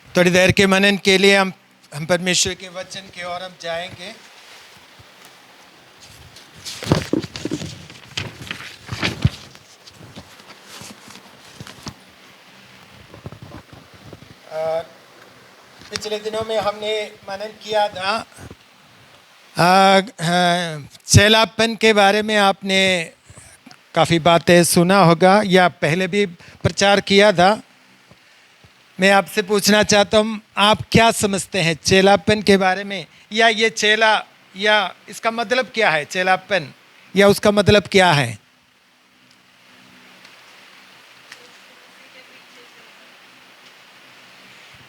थोड़ी देर के मनन के लिए हम परमेश्वर के वचन की ओर हम जाएंगे। पिछले दिनों में हमने मनन किया था चेलापन के बारे में। आपने काफ़ी बातें सुना होगा या पहले भी प्रचार किया था। मैं आपसे पूछना चाहता हूँ, आप क्या समझते हैं चेलापन के बारे में? या ये चेला, या इसका मतलब क्या है? चेलापन या उसका मतलब क्या है?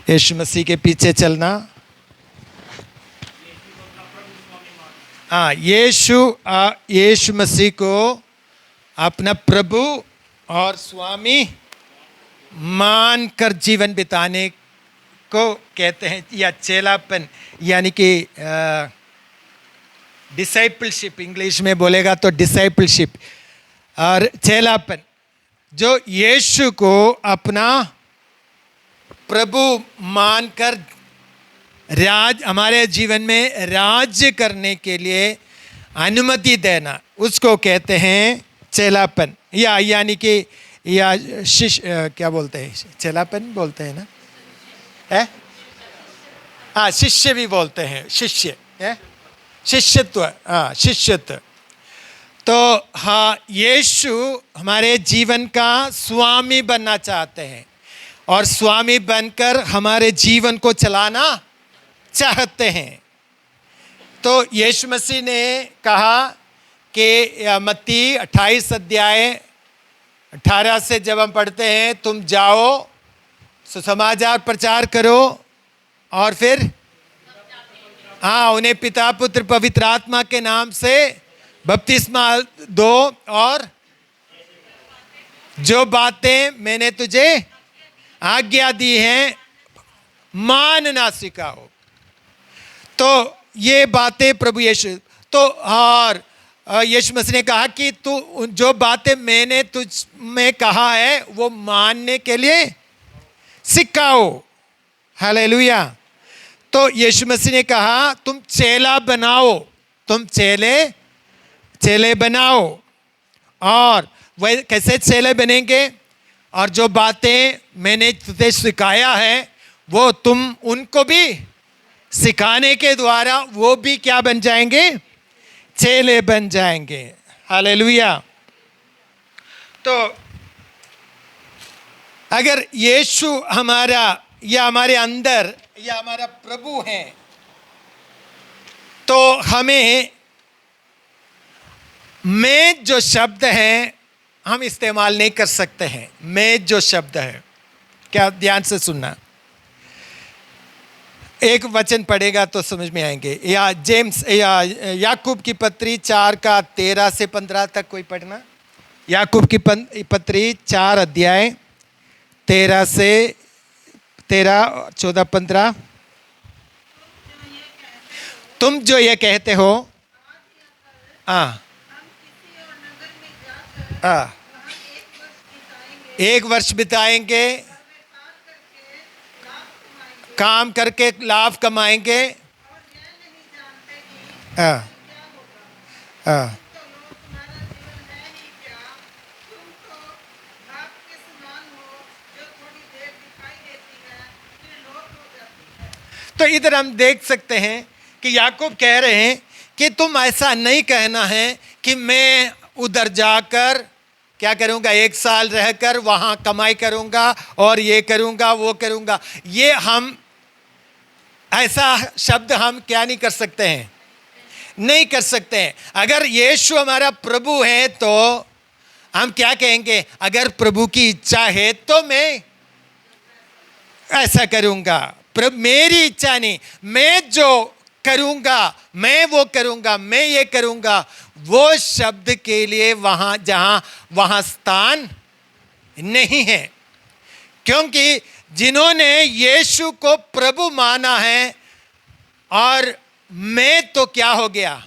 यीशु मसीह के पीछे चलना। हाँ, यीशु मसीह को अपना प्रभु और स्वामी मानकर जीवन बिताने को कहते हैं, या चेलापन, यानी कि डिसाइपलशिप। इंग्लिश में बोलेगा तो डिसाइपलशिप और चेलापन, जो यीशु को अपना प्रभु मानकर हमारे जीवन में राज्य करने के लिए अनुमति देना, उसको कहते हैं चेलापन। या यानी कि या शिष्य, क्या बोलते हैं, चेलापन बोलते हैं ना, है? हाँ, शिष्य भी बोलते हैं, शिष्य है, शिष्यत्व। हाँ, शिष्यत्व। तो हाँ, यीशु हमारे जीवन का स्वामी बनना चाहते हैं और स्वामी बनकर हमारे जीवन को चलाना चाहते हैं। तो यीशु मसीह ने कहा कि मत्ती 28 अध्याय 18 से जब हम पढ़ते हैं, तुम जाओ सुसमाचार प्रचार करो और फिर हाँ, उन्हें पिता पुत्र पवित्र आत्मा के नाम से बपतिस्मा दो और जो बातें मैंने तुझे आज्ञा दी हैं मानना सिखाओ। तो ये बातें प्रभु यीशु, तो और यीशु मसीह ने कहा कि तू जो बातें मैंने तुझ में कहा है वो मानने के लिए सिखाओ। हालेलुया। तो यीशु मसीह ने कहा तुम चेला बनाओ, तुम चेले बनाओ। और वह कैसे चेले बनेंगे? और जो बातें मैंने तुझे सिखाया है वो तुम उनको भी सिखाने के द्वारा वो भी क्या बन जाएंगे? चेले बन जाएंगे। हालेलुया। तो अगर यीशु हमारा या हमारे अंदर या हमारा प्रभु है तो हमें मैं जो शब्द है हम इस्तेमाल नहीं कर सकते हैं। मैं जो शब्द है, क्या ध्यान से सुनना, एक वचन पढ़ेगा तो समझ में आएंगे। या जेम्स या याकूब की पत्री 4 का 13 से 15 तक कोई पढ़ना। याकूब की पत्री 4 अध्याय 13 से 14 15। तुम जो ये कहते हो, एक वर्ष बिताएंगे, काम करके लाभ कमाएंगे। तो इधर हम देख सकते हैं कि याकूब कह रहे हैं कि तुम ऐसा नहीं कहना है कि मैं उधर जाकर क्या करूंगा, 1 साल रहकर वहां कमाई करूंगा और ये करूंगा वो करूंगा। ये हम ऐसा शब्द हम क्या नहीं कर सकते हैं, नहीं कर सकते हैं। अगर यीशु हमारा प्रभु है तो हम क्या कहेंगे? अगर प्रभु की इच्छा है तो मैं ऐसा करूंगा। मेरी इच्छा नहीं, मैं जो करूंगा मैं वो करूंगा, मैं ये करूंगा। वो शब्द के लिए वहां स्थान नहीं है, क्योंकि जिन्होंने यीशु को प्रभु माना है और मैं तो क्या हो गया?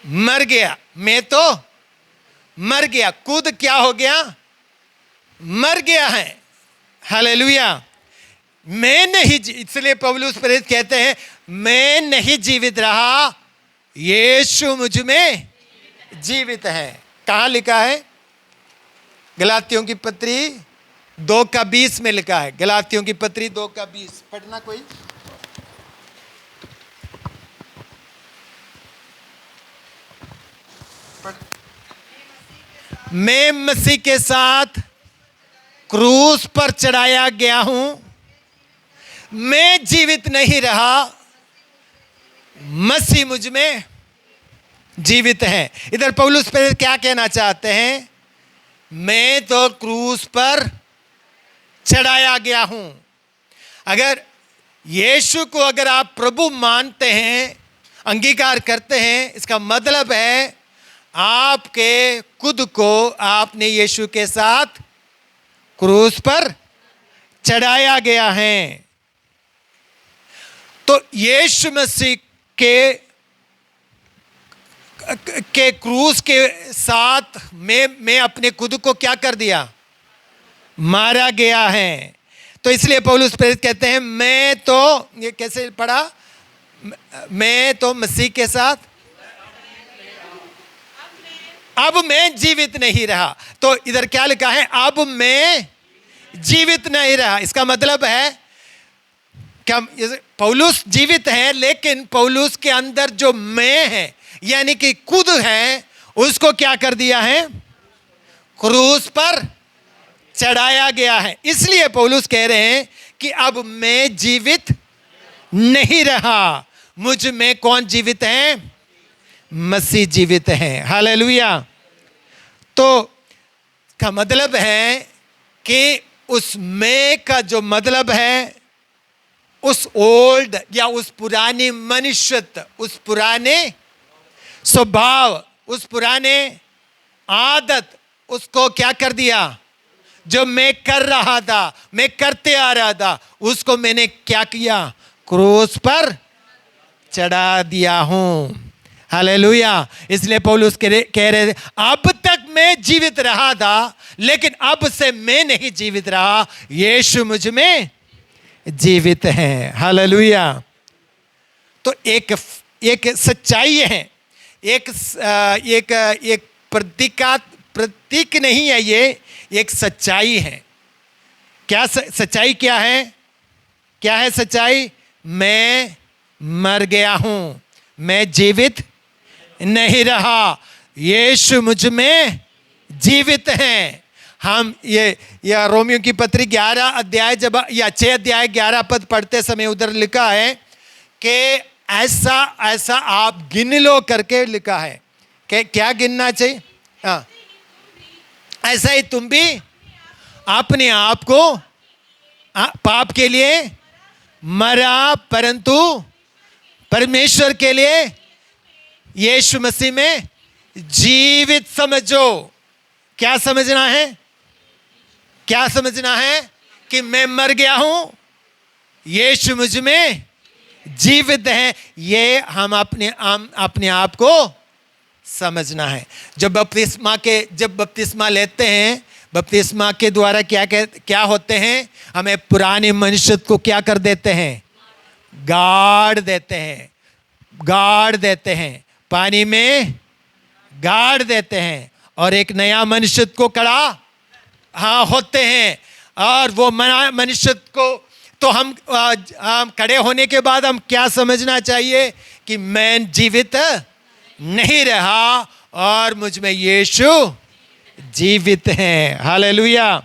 मर गया। मैं तो मर गया, खुद क्या हो गया? मर गया है। हालेलुया। मैं नहीं, इसलिए पौलुस प्रेरित कहते हैं मैं नहीं जीवित रहा, यीशु मुझ में जीवित है। कहाँ लिखा है? गलातियों की पत्री 2:20 में लिखा है। गलातियों की पत्री 2:20 पढ़ना कोई। मैं मसीह के साथ क्रूस पर चढ़ाया गया हूं, मैं जीवित नहीं रहा, मसीह मुझ में जीवित है। इधर पौलुस पर क्या कहना चाहते हैं? मैं तो क्रूस पर चढ़ाया गया हूं। अगर यीशु को अगर आप प्रभु मानते हैं, अंगीकार करते हैं, इसका मतलब है आपके खुद को आपने यीशु के साथ क्रूस पर चढ़ाया गया है। तो यीशु मसीह के क्रूस के साथ मैं अपने खुद को क्या कर दिया? मारा गया है। तो इसलिए पौलुस प्रेरित कहते हैं मैं तो, ये कैसे पढ़ा? मैं तो मसीह के साथ, अब मैं जीवित नहीं रहा। तो इधर क्या लिखा है? अब मैं जीवित नहीं रहा। इसका मतलब है क्या? पौलुस जीवित है, लेकिन पौलुस के अंदर जो मैं है यानी कि खुद है, उसको क्या कर दिया है? क्रूस पर चढ़ाया गया है। इसलिए पौलुस कह रहे हैं कि अब मैं जीवित नहीं रहा, मुझ में कौन जीवित है? मसीह जीवित है। हालेलुया। तो का मतलब है कि उस मैं का जो मतलब है, उस ओल्ड या उस पुरानी मनुष्यत्व, उस पुराने स्वभाव, उस पुराने आदत, उसको क्या कर दिया? जो मैं कर रहा था, मैं करते आ रहा था, उसको मैंने क्या किया? क्रूस पर चढ़ा दिया हूं। हालेलुया। इसलिए पौलुस कह रहे अब तक मैं जीवित रहा था, लेकिन अब से मैं नहीं जीवित रहा, यीशु मुझ में जीवित है। हालेलुया। तो एक सच्चाई है, एक प्रतीक नहीं है, ये एक सच्चाई है। क्या सच्चाई क्या है? क्या है सच्चाई? मैं मर गया हूं, मैं जीवित नहीं रहा, यीशु मुझ में जीवित है। हम ये रोमियो की पत्री 11 अध्याय जब या 6 अध्याय 11 पद पढ़ते समय उधर लिखा है कि ऐसा ऐसा आप गिन लो करके लिखा है कि क्या गिनना चाहिए? हाँ, ऐसा ही तुम भी अपने आप को पाप के लिए मरा, परंतु परमेश्वर के लिए यीशु मसीह में जीवित समझो। क्या समझना है? क्या समझना है? कि मैं मर गया हूं, यीशु मुझ में जीवित है। ये हम अपने आप को समझना है। जब बपतिस्मा लेते हैं, बपतिस्मा के द्वारा क्या होते हैं? हमें पुराने मनुष्य को क्या कर देते हैं? गाड़ देते हैं, पानी में गाड़ देते हैं, और एक नया मनुष्य को खड़ा होते हैं। और वो मनुष्य को तो हम खड़े होने के बाद हम क्या समझना चाहिए? कि मैं जीवित नहीं रहा और मुझ में यीशु जीवित है। हालेलुया।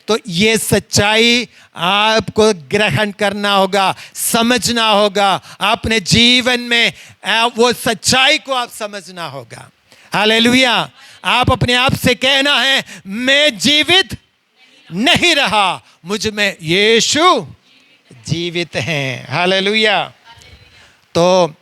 तो ये सच्चाई आपको ग्रहण करना होगा, समझना होगा, अपने जीवन में वो सच्चाई को आप समझना होगा। हालेलुया। आप अपने आप से कहना है मैं जीवित नहीं रहा, मुझ में यीशु जीवित हैं। हालेलुया। तो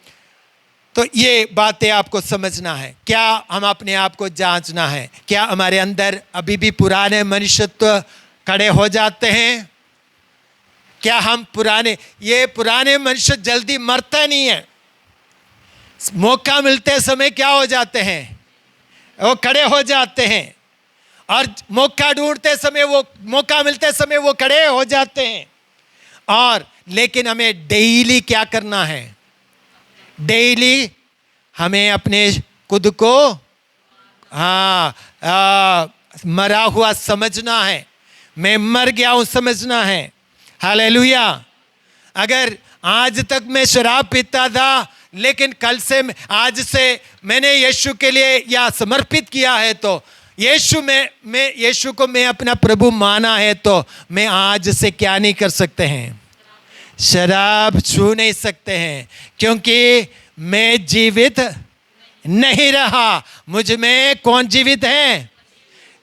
ये बातें आपको समझना है। क्या हम अपने आप को जांचना है? क्या हमारे अंदर अभी भी पुराने मनुष्यत्व खड़े हो जाते हैं? क्या हम पुराने मनुष्य जल्दी मरते नहीं है, मौका मिलते समय क्या हो जाते हैं? वो खड़े हो जाते हैं। और मौका ढूंढते समय, वो मौका मिलते समय वो खड़े हो जाते हैं। और लेकिन हमें डेली क्या करना है? डेली हमें अपने खुद को मरा हुआ समझना है। मैं मर गया हूं समझना है। हालेलुया। अगर आज तक मैं शराब पीता था, लेकिन कल से, आज से मैंने यीशु के लिए या समर्पित किया है, तो यीशु को मैं अपना प्रभु माना है, तो मैं आज से क्या नहीं कर सकते हैं? शराब छू नहीं सकते हैं, क्योंकि मैं जीवित नहीं रहा। मुझ में कौन जीवित है?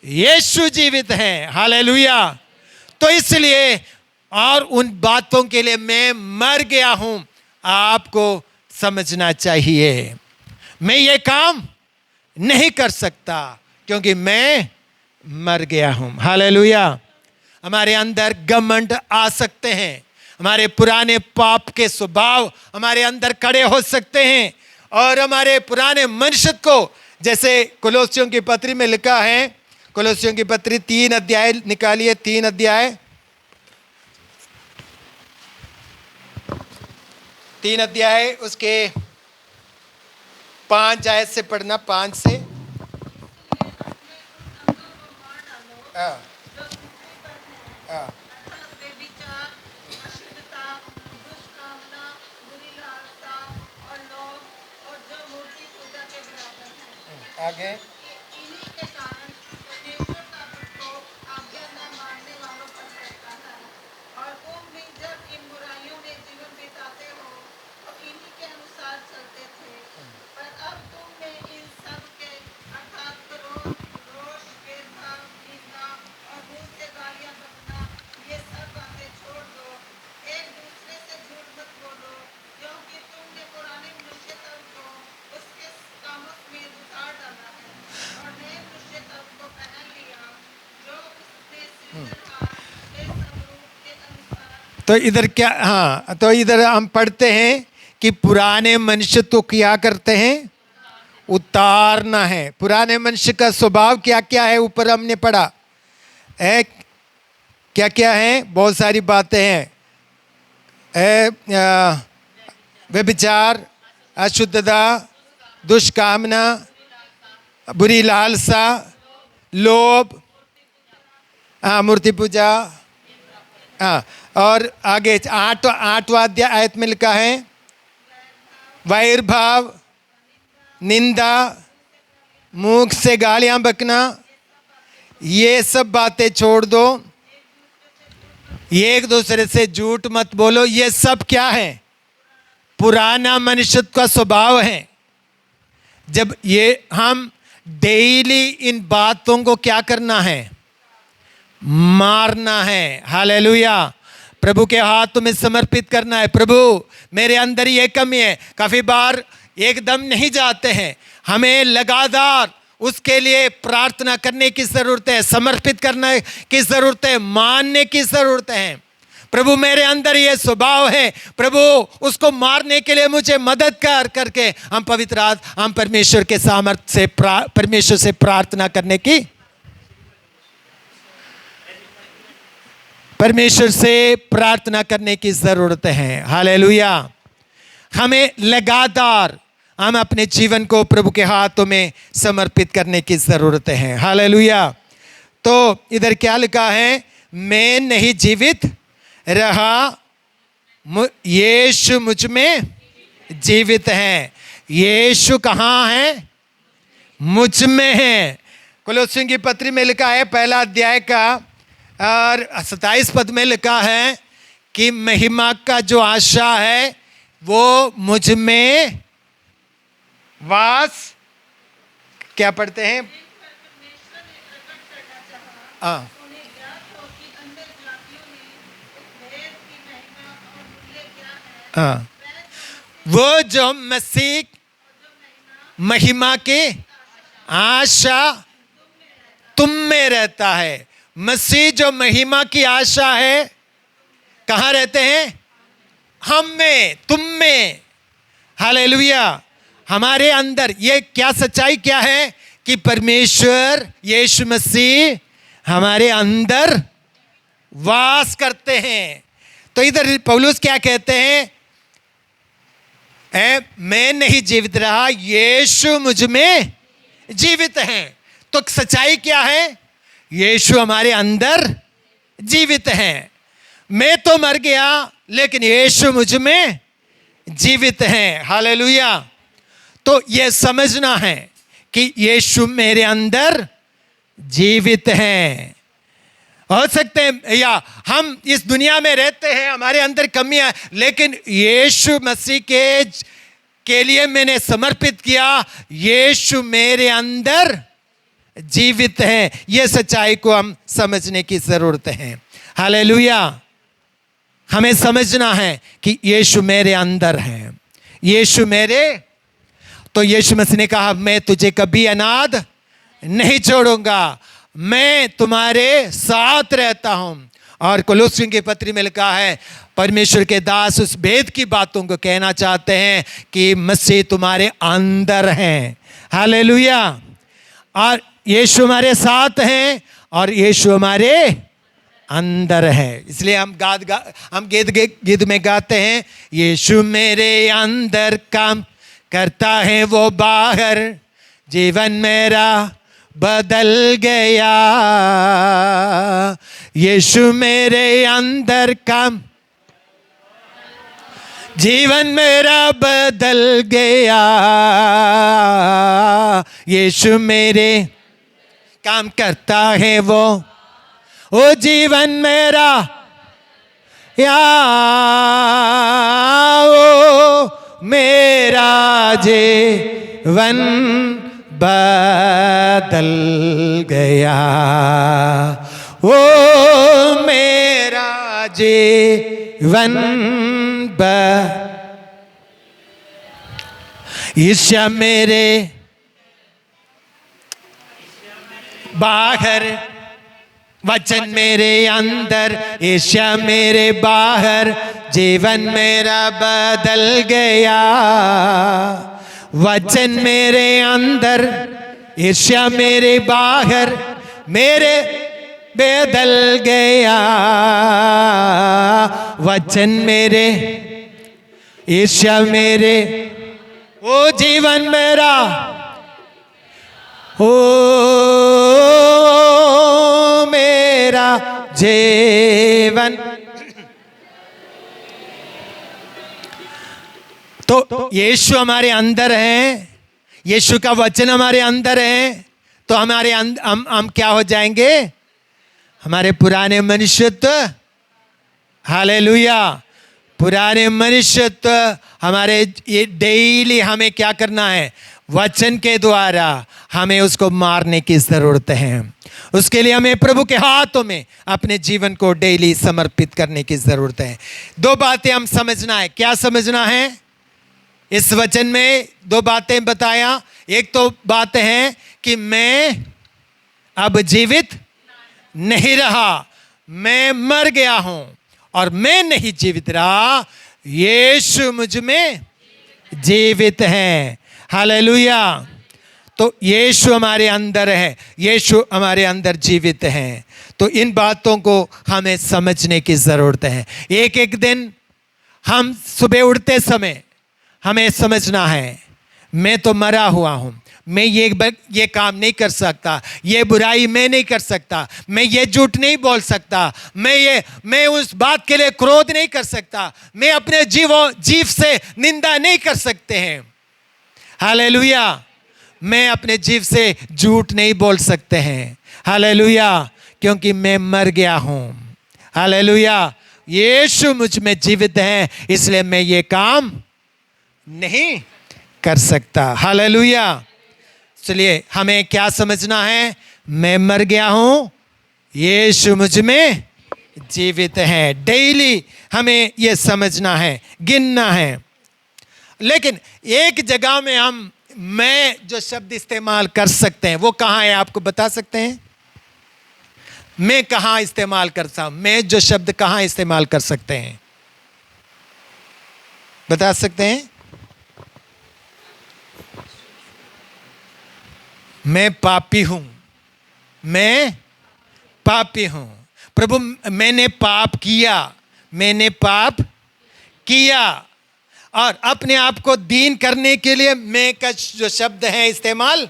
यीशु जीवित है। हालेलुया। तो इसलिए और उन बातों के लिए मैं मर गया हूं, आपको समझना चाहिए। मैं ये काम नहीं कर सकता क्योंकि मैं मर गया हूं। हालेलुया। हमारे अंदर घमंड आ सकते हैं, हमारे पुराने पाप के स्वभाव हमारे अंदर खड़े हो सकते हैं, और हमारे पुराने मनुष्य को, जैसे कोलोसियों की पत्री में लिखा है, कोलोसियों की पत्री 3 अध्याय निकालिए, 3 अध्याय, 3 अध्याय उसके 5 आयत से पढ़ना, 5 से। आगे तो इधर क्या, हाँ, तो इधर हम पढ़ते हैं कि पुराने मनुष्य तो क्या करते हैं? उतारना है। पुराने मनुष्य का स्वभाव क्या क्या है? ऊपर हमने पढ़ा है, क्या क्या है? बहुत सारी बातें हैं। व्यभिचार, अशुद्धता, दुष्कामना, बुरी लालसा, लोभ, मूर्ति पूजा, और आगे 8वां अध्याय आयत में लिखा है वैर भाव, निंदा, मुख से गालियां बकना, ये सब बातें छोड़ दो। एक दूसरे से झूठ मत बोलो। ये सब क्या है? पुराना मनुष्य का स्वभाव है। जब ये हम डेली इन बातों को क्या करना है? मारना है। हालेलुया। प्रभु के हाथ में समर्पित करना है। प्रभु, मेरे अंदर ये कमी है। काफी बार एकदम नहीं जाते हैं, हमें लगातार उसके लिए प्रार्थना करने की जरूरत है, समर्पित करने की जरूरत है, मानने की जरूरत है। प्रभु, मेरे अंदर ये स्वभाव है, प्रभु उसको मारने के लिए मुझे मदद करके हम परमेश्वर के सामर्थ्य से परमेश्वर से प्रार्थना करने की, परमेश्वर से प्रार्थना करने की जरूरत है। हालेलुया। हमें लगातार हम अपने जीवन को प्रभु के हाथों में समर्पित करने की जरूरत है। हालेलुया। तो इधर क्या लिखा है? मैं नहीं जीवित रहा, यीशु मुझ में जीवित है। यीशु कहाँ है? मुझ में है। कोलोसियों की पत्री में लिखा है 1 अध्याय का और 27 पद में लिखा है कि महिमा का जो आशा है वो मुझ में वास, क्या पढ़ते हैं? वो जो मसीह महिमा की आशा तुम में रहता है। मसीह जो महिमा की आशा है, कहाँ रहते हैं? हम में, तुम में। हालेलुया। हमारे अंदर ये क्या सच्चाई क्या है कि परमेश्वर यीशु मसीह हमारे अंदर वास करते हैं। तो इधर पौलुस क्या कहते हैं? मैं नहीं जीवित रहा, यीशु मुझ में जीवित है। तो सच्चाई क्या है? यीशु हमारे अंदर जीवित है। मैं तो मर गया, लेकिन यीशु मुझ में जीवित है। हालेलुया। तो यह समझना है कि यीशु मेरे अंदर जीवित हैं। हो सकते हैं या हम इस दुनिया में रहते हैं, हमारे अंदर कमियां, लेकिन यीशु मसीह के लिए मैंने समर्पित किया, यीशु मेरे अंदर जीवित है। यह सच्चाई को हम समझने की जरूरत है। हालेलुया। हमें समझना है कि यीशु मेरे अंदर है, यीशु मेरे। तो यीशु मसीह ने कहा, मैं तुझे कभी अनाथ नहीं छोड़ूंगा, मैं तुम्हारे साथ रहता हूं। और कोलोसियों की पत्री में लिखा है, परमेश्वर के दास उस भेद की बातों को कहना चाहते हैं कि मसीह तुम्हारे अंदर हैं। हालेलुया। और यीशु हमारे साथ हैं और यीशु हमारे अंदर है। इसलिए हम गीत में गाते हैं, यीशु मेरे अंदर काम करता है वो बाहर, जीवन मेरा बदल गया। यीशु मेरे अंदर काम, जीवन मेरा बदल गया। यीशु मेरे काम करता है वो जीवन मेरा, या ओ मेरा जीवन बदल गया। ओ मेरा जीवन ईशा मेरे बाहर, वचन मेरे अंदर, ईशा मेरे बाहर, जीवन मेरा बदल गया। वचन मेरे अंदर, ईशा मेरे बाहर, मेरे बदल गया। वचन मेरे, ईशा मेरे, ओ जीवन मेरा, ओ मेरा जीवन। तो यीशु हमारे अंदर है, यीशु का वचन हमारे अंदर है, तो हमारे हम क्या हो जाएंगे? हमारे पुराने मनुष्यत्व, हालेलुया, पुराने मनुष्यत्व हमारे, ये डेली हमें क्या करना है? वचन के द्वारा हमें उसको मारने की जरूरत है। उसके लिए हमें प्रभु के हाथों में अपने जीवन को डेली समर्पित करने की जरूरत है। दो बातें हम समझना है। क्या समझना है? इस वचन में दो बातें बताया। एक तो बात है कि मैं अब जीवित नहीं रहा, मैं मर गया हूं, और मैं नहीं जीवित रहा, यीशु मुझ में जीवित है। हालेलुया। तो यीशु हमारे अंदर है, यीशु हमारे अंदर जीवित है। तो इन बातों को हमें समझने की जरूरत है। एक एक दिन हम सुबह उठते समय हमें समझना है, मैं तो मरा हुआ हूं, मैं ये काम नहीं कर सकता, ये बुराई मैं नहीं कर सकता, मैं ये झूठ नहीं बोल सकता, मैं उस बात के लिए क्रोध नहीं कर सकता, मैं अपने जीव से निंदा नहीं कर सकते हैं। हालेलुया। मैं अपने जीव से झूठ नहीं बोल सकते हैं। हालेलुया। क्योंकि मैं मर गया हूं। हालेलुया। यीशु मुझ में जीवित है, इसलिए मैं ये काम नहीं कर सकता। हालेलुया। चलिए हमें क्या समझना है? मैं मर गया हूं, यीशु मुझ में जीवित है। डेली हमें यह समझना है, गिनना है। लेकिन एक जगह में मैं जो शब्द इस्तेमाल कर सकते हैं वो कहां है? आपको बता सकते हैं? मैं कहां इस्तेमाल करता हूं? मैं जो शब्द कहां इस्तेमाल कर सकते हैं? बता सकते हैं? मैं पापी हूं, मैं पापी हूं। प्रभु मैंने पाप किया, मैंने पाप किया। और अपने आप को दीन करने के लिए मैं का जो शब्द है इस्तेमाल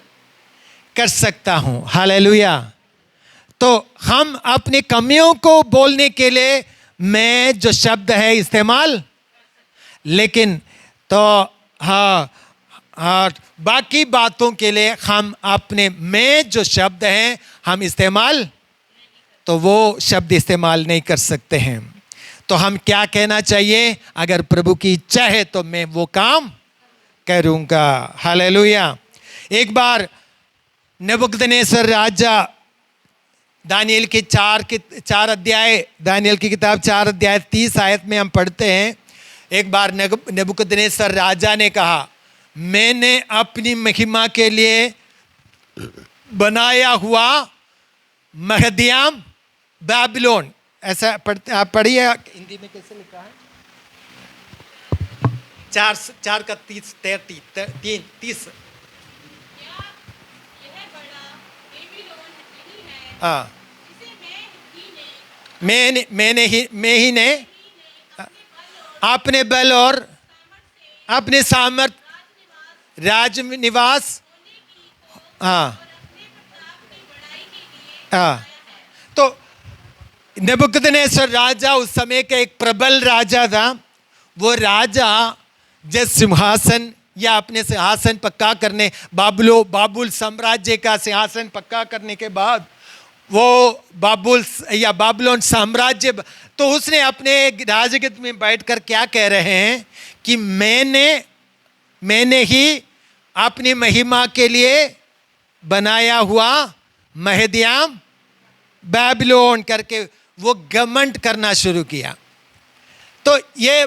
कर सकता हूं। हालेलुया। तो हम अपनी कमियों को बोलने के लिए मैं जो शब्द है इस्तेमाल, लेकिन तो हाँ, और बाकी बातों के लिए हम अपने मैं जो शब्द हैं हम इस्तेमाल, तो वो शब्द इस्तेमाल नहीं कर सकते हैं। तो हम क्या कहना चाहिए? अगर प्रभु की इच्छा है तो मैं वो काम करूंगा। हालेलुया। एक बार नेबुकदनेस्सर राजा, दानियल के 4 अध्याय, दानियल की किताब 4 अध्याय 30 आयत में हम पढ़ते हैं, एक बार नेबुकदनेस्सर राजा ने कहा, मैंने अपनी महिमा के लिए बनाया हुआ महदियाम बाबिलोन, ऐसा पढ़ते, आप पढ़िए हिंदी में कैसे लिखा है? 4 का 30। हाँ, मैं ही ने अपने बल और अपने सामर्थ राज निवास, हाँ हाँ। तो नेबुकदनेस्सर राजा उस समय का एक प्रबल राजा था। वो राजा जिस सिंहासन या अपने सिंहासन पक्का करने, बाबुल साम्राज्य का सिंहासन पक्का करने के बाद वो बाबुलोन साम्राज्य, तो उसने अपने राजगद्दी में बैठकर क्या कह रहे हैं कि मैंने ही अपनी महिमा के लिए बनाया हुआ महदियाम बाबिलोन करके वो घमंड करना शुरू किया। तो ये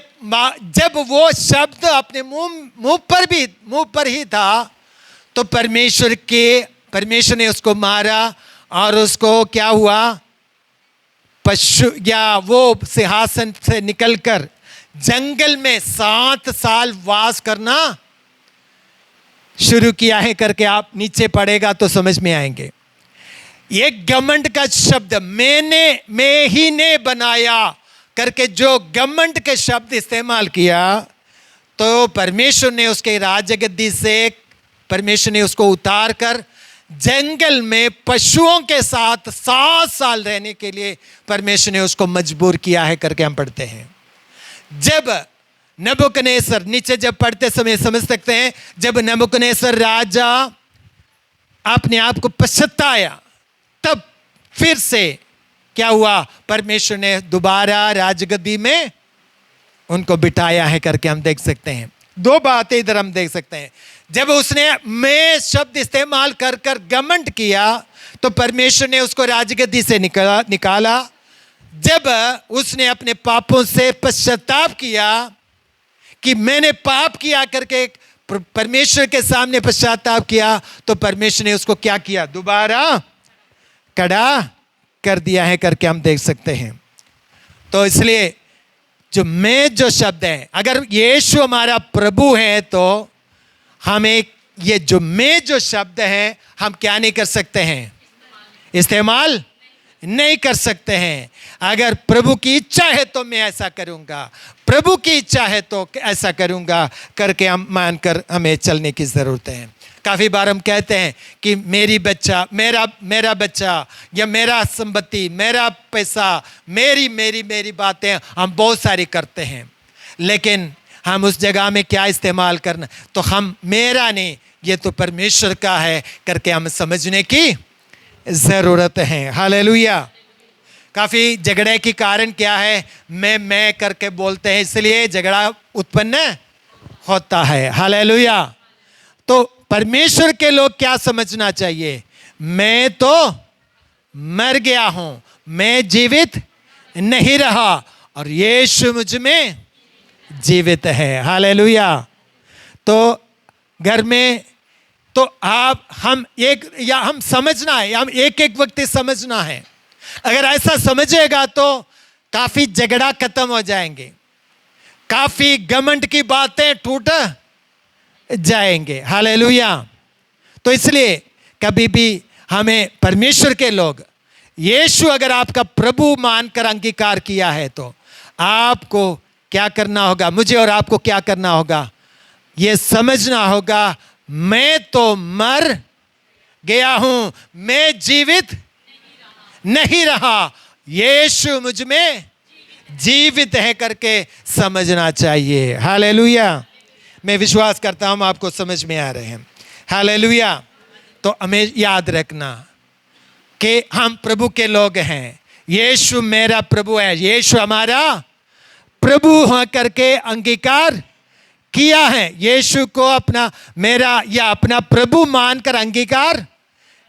जब वो शब्द अपने मुंह पर ही था, तो परमेश्वर ने उसको मारा और उसको क्या हुआ, पशु या वो सिंहासन से निकलकर जंगल में 7 साल वास करना शुरू किया है करके आप नीचे पढ़ेगा तो समझ में आएंगे। ये घमंड का शब्द, मैं ही ने बनाया करके जो घमंड के शब्द इस्तेमाल किया, तो परमेश्वर ने उसके राजगद्दी से परमेश्वर ने उसको उतार कर जंगल में पशुओं के साथ 7 साल रहने के लिए परमेश्वर ने उसको मजबूर किया है करके हम पढ़ते हैं। जब नेबुकदनेस्सर, नीचे जब पढ़ते समय समझ सकते हैं, जब नेबुकदनेस्सर राजा अपने आप को पछताया, तब फिर से क्या हुआ, परमेश्वर ने दोबारा राजगद्दी में उनको बिठाया है करके हम देख सकते हैं। 2 बातें इधर हम देख सकते हैं। जब उसने मैं शब्द इस्तेमाल कर घमंड किया, तो परमेश्वर ने उसको राजगद्दी से निकाला। जब उसने अपने पापों से पश्चाताप किया कि मैंने पाप किया करके परमेश्वर के सामने पश्चाताप किया, तो परमेश्वर ने उसको क्या किया, दोबारा खड़ा कर दिया है करके हम देख सकते हैं। तो इसलिए जो शब्द है, अगर यीशु हमारा प्रभु है, तो हमें ये जो शब्द है हम क्या नहीं कर सकते हैं, इस्तेमाल नहीं कर सकते हैं। अगर प्रभु की इच्छा है तो मैं ऐसा करूंगा, प्रभु की इच्छा है तो ऐसा करूंगा करके हम मानकर हमें चलने की जरूरत है। काफी बार हम कहते हैं कि मेरा बच्चा या मेरा संपत्ति, मेरा पैसा, मेरी बातें हम बहुत सारी करते हैं, लेकिन हम उस जगह में क्या इस्तेमाल करना, तो हम मेरा नहीं, ये तो परमेश्वर का है करके हम समझने की जरूरत है। हालेलुया। काफी झगड़े की कारण क्या है, मैं करके बोलते हैं, इसलिए झगड़ा उत्पन्न होता है। हालेलुया। तो परमेश्वर के लोग क्या समझना चाहिए, मैं तो मर गया हूं, मैं जीवित नहीं रहा और यीशु मुझ में जीवित है। हालेलुया। तो घर में तो हम समझना है, हम एक व्यक्ति समझना है। अगर ऐसा समझेगा तो काफी झगड़ा खत्म हो जाएंगे, काफी घमंड की बातें टूट जाएंगे। हालेलुया। तो इसलिए कभी भी हमें परमेश्वर के लोग, यीशु अगर आपका प्रभु मानकर अंगीकार किया है तो आपको क्या करना होगा, मुझे और आपको क्या करना होगा, ये समझना होगा मैं तो मर गया हूं, मैं जीवित नहीं रहा, यीशु मुझ में जीवित है करके समझना चाहिए। हालेलुया। मैं विश्वास करता हूं आपको समझ में आ रहे हैं। हालेलुया। तो हमें याद रखना कि हम प्रभु के लोग हैं, यीशु मेरा प्रभु है, यीशु हमारा प्रभु हो करके अंगीकार किया है, यीशु को अपना मेरा या अपना प्रभु मानकर अंगीकार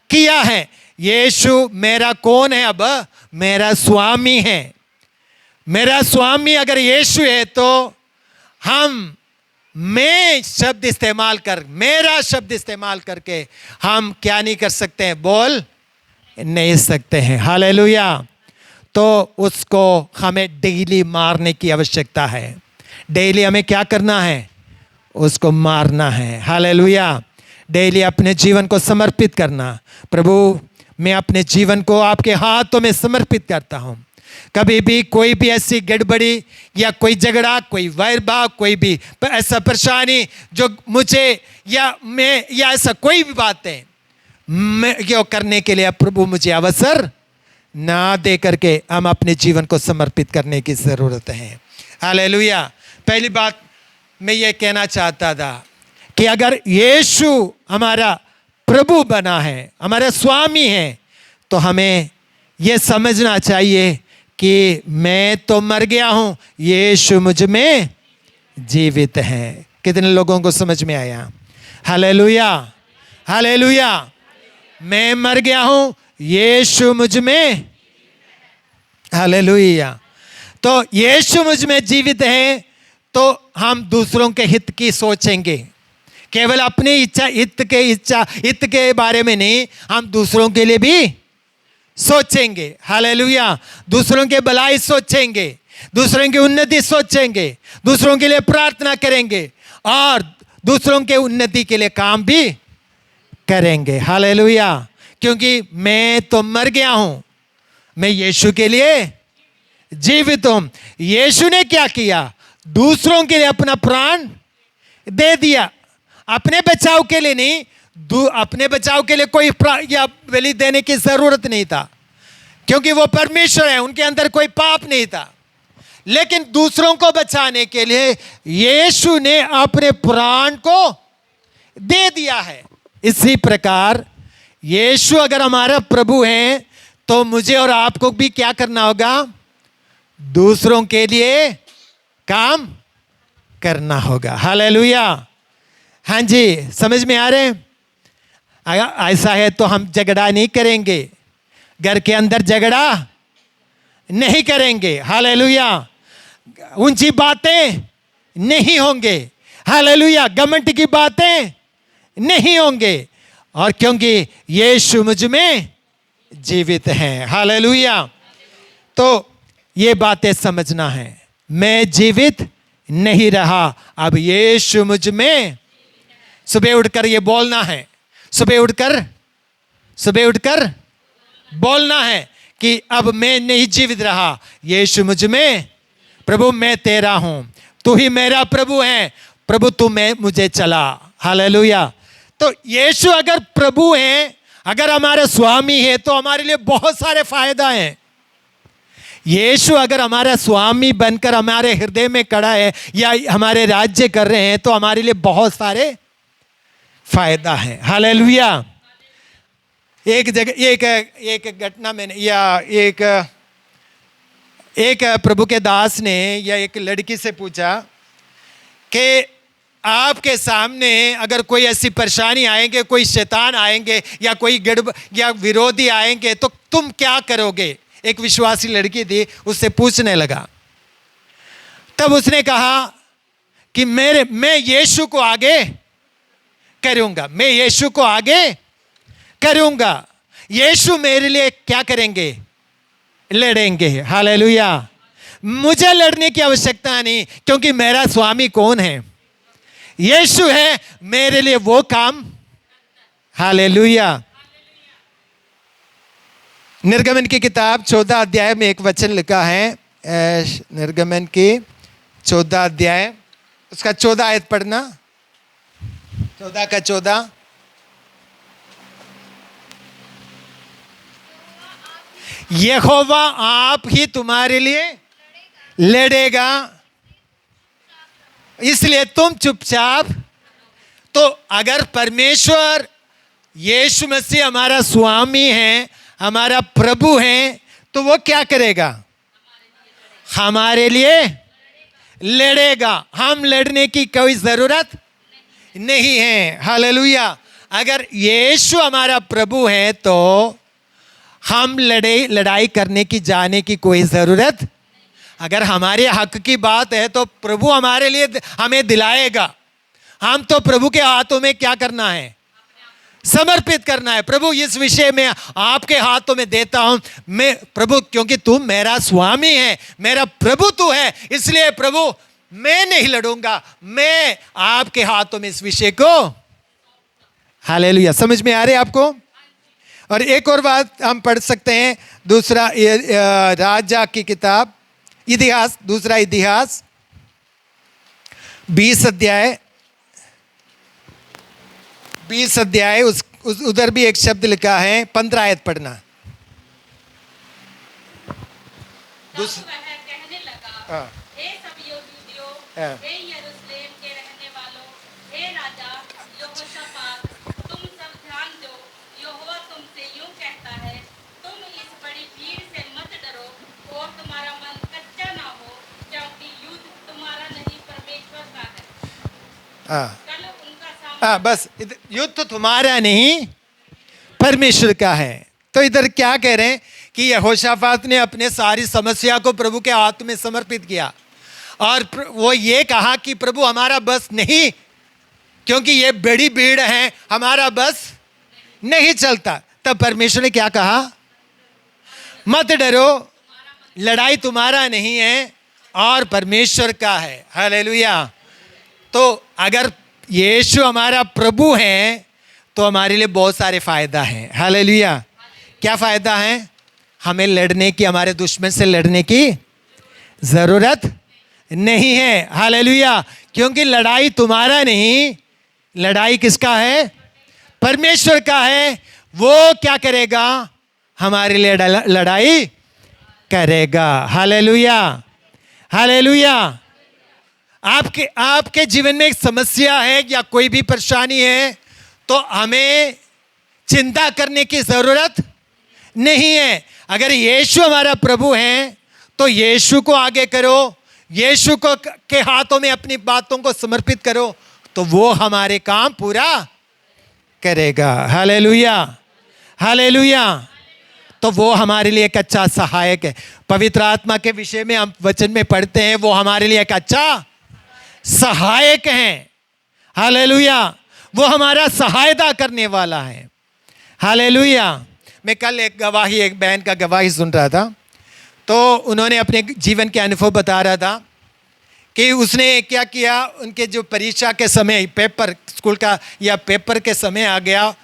किया है। यीशु मेरा कौन है? अब मेरा स्वामी है। मेरा स्वामी अगर यीशु है तो हम मैं शब्द इस्तेमाल कर, मेरा शब्द इस्तेमाल करके हम क्या नहीं कर सकते हैं, बोल नहीं सकते हैं। हालेलुया। तो उसको हमें डेली मारने की आवश्यकता है। डेली हमें क्या करना है? उसको मारना है। हालेलुया। डेली अपने जीवन को समर्पित करना। प्रभु मैं अपने जीवन को आपके हाथों में समर्पित करता हूँ। कभी भी कोई भी ऐसी गड़बड़ी या कोई झगड़ा, कोई वैरभाव, कोई भी ऐसा परेशानी जो मुझे या मैं या ऐसा कोई भी बातें मैं क्यों करने के लिए प्रभु मुझे अवसर ना दे करके हम अपने जीवन को समर्पित करने की ज़रूरत है। हालेलुया। पहली बात मैं ये कहना चाहता था कि अगर यीशु हमारा प्रभु बना है, हमारा स्वामी है, तो हमें ये समझना चाहिए कि मैं तो मर गया हूं, यीशु मुझ में जीवित है। कितने लोगों को समझ में आया? हालेलुया। हालेलुया। मैं मर गया हूं, यीशु मुझ में, हालेलुया। तो यीशु मुझ में जीवित है तो हम दूसरों के हित की सोचेंगे, केवल अपनी हित के बारे में नहीं, हम दूसरों के लिए भी सोचेंगे। हालेलुया। दूसरों के भलाई सोचेंगे, दूसरों की उन्नति सोचेंगे, दूसरों के लिए प्रार्थना करेंगे और दूसरों के उन्नति के लिए काम भी करेंगे। हालेलुया। क्योंकि मैं तो मर गया हूं, मैं यीशु के लिए जीवित हूं। यीशु ने क्या किया? दूसरों के लिए अपना प्राण दे दिया। अपने बचाव के लिए नहीं, अपने बचाव के लिए कोई या बलि देने की जरूरत नहीं था, क्योंकि वो परमेश्वर है, उनके अंदर कोई पाप नहीं था। लेकिन दूसरों को बचाने के लिए यीशु ने अपने प्राण को दे दिया है। इसी प्रकार यीशु अगर हमारा प्रभु है तो मुझे और आपको भी क्या करना होगा? दूसरों के लिए काम करना होगा। हालेलुया। हाँ जी, समझ में आ रहे हैं? ऐसा है तो हम झगड़ा नहीं करेंगे, घर के अंदर झगड़ा नहीं करेंगे। हालेलुया। ऊंची बातें नहीं होंगे। हालेलुया। घमंड की बातें नहीं होंगे, और क्योंकि यीशु मुझ में जीवित हैं। हालेलुया। तो ये बातें समझना है, मैं जीवित नहीं रहा, अब यीशु मुझ में। सुबह उठकर ये बोलना है, सुबह उठकर बोलना है कि अब मैं नहीं जीवित रहा, यीशु मुझ में। प्रभु मैं तेरा हूं, तू ही मेरा प्रभु है, प्रभु तू मुझे चला। हालेलुया। तो यीशु अगर प्रभु है, अगर हमारा स्वामी है, तो हमारे लिए बहुत सारे फायदा हैं। यीशु अगर हमारा स्वामी बनकर हमारे हृदय में खड़ा है या हमारे राज्य कर रहे हैं, तो हमारे लिए बहुत सारे फायदा है। हालेलुया। एक जगह एक घटना में या एक प्रभु के दास ने या एक लड़की से पूछा कि आपके सामने अगर कोई ऐसी परेशानी आएंगे, कोई शैतान आएंगे या कोई या विरोधी आएंगे, तो तुम क्या करोगे? एक विश्वासी लड़की थी, उससे पूछने लगा। तब उसने कहा कि मैं यीशु को आगे करूंगा, मैं यीशु को आगे करूंगा, यीशु मेरे लिए क्या करेंगे? लड़ेंगे। हालेलुया। मुझे लड़ने की आवश्यकता नहीं, क्योंकि मेरा स्वामी कौन है? यीशु है, मेरे लिए वो काम। हालेलुया। निर्गमन की किताब 14 अध्याय में एक वचन लिखा है। निर्गमन की 14 अध्याय उसका 14 आयत पढ़ना। 14 का 14। यहोवा आप ही तुम्हारे लिए लड़ेगा, इसलिए तुम चुपचाप। तो अगर परमेश्वर यीशु मसीह हमारा स्वामी है, हमारा प्रभु है, तो वो क्या करेगा? हमारे लिए लड़ेगा। हम लड़ने की कोई जरूरत नहीं है। हालेलुया। अगर यीशु हमारा प्रभु है तो हम लड़ाई करने की जाने की कोई जरूरत। अगर हमारे हक की बात है तो प्रभु हमारे लिए हमें दिलाएगा। हम तो प्रभु के हाथों में क्या करना है? समर्पित करना है। प्रभु इस विषय में आपके हाथों में देता हूं मैं प्रभु, क्योंकि तू मेरा स्वामी है, मेरा प्रभु तू है, इसलिए प्रभु मैं नहीं लड़ूंगा, मैं आपके हाथों में इस विषय को। हालेलुया। समझ में आ रहे आपको? और एक और बात हम पढ़ सकते हैं, दूसरा राजा की किताब इतिहास, दूसरा इतिहास 20 अध्याय उधर भी एक शब्द लिखा है। 15 आयत पढ़ना। वह कहने लगा, हे सब यहूदियों, हे यरूशलेम के रहने वालों, हे राजा यहोशापात, तुम सब ध्यान दो। यहोवा तुमसे यूं कहता है, तुम इस बड़ी भीड़ से मत डरो और तुम्हारा मन कच्चा ना हो, क्योंकि युद्ध तुम्हारा नहीं परमेश्वर का है। कल उनका बस युद्ध तुम्हारा नहीं परमेश्वर का है। तो इधर क्या कह रहे हैं कि यहोशापात ने अपने सारी समस्या को प्रभु के हाथ में समर्पित किया और वो ये कहा कि प्रभु हमारा बस नहीं, क्योंकि ये बड़ी भीड़ है, हमारा बस नहीं चलता। तब परमेश्वर ने क्या कहा? मत डरो, लड़ाई तुम्हारा नहीं है और परमेश्वर का है। हालेलुया। तो अगर यीशु हमारा प्रभु है तो हमारे लिए बहुत सारे फायदा हैं। हालेलुया। क्या फायदा है? हमें लड़ने की, हमारे दुश्मन से लड़ने की जरूरत नहीं है। हालेलुया। क्योंकि लड़ाई तुम्हारा नहीं, लड़ाई किसका है? परमेश्वर का है। वो क्या करेगा? हमारे लिए लड़ाई करेगा। हालेलुया। हालेलुया। आपके जीवन में एक समस्या है या कोई भी परेशानी है तो हमें चिंता करने की जरूरत नहीं है। अगर यीशु हमारा प्रभु है तो यीशु को आगे करो, यीशु को के हाथों में अपनी बातों को समर्पित करो, तो वो हमारे काम पूरा करेगा। हालेलुया। हालेलुया। तो वो हमारे लिए एक अच्छा सहायक है। पवित्र आत्मा के विषय में हम वचन में पढ़ते हैं, वो हमारे लिए एक अच्छा सहायक हैं। हालेलुया। वो हमारा सहायता करने वाला है। हालेलुया। मैं कल एक बहन का गवाही सुन रहा था, तो उन्होंने अपने जीवन के अनुभव बता रहा था कि उसने क्या किया। उनके जो परीक्षा के समय, पेपर स्कूल का या पेपर के समय आ गया,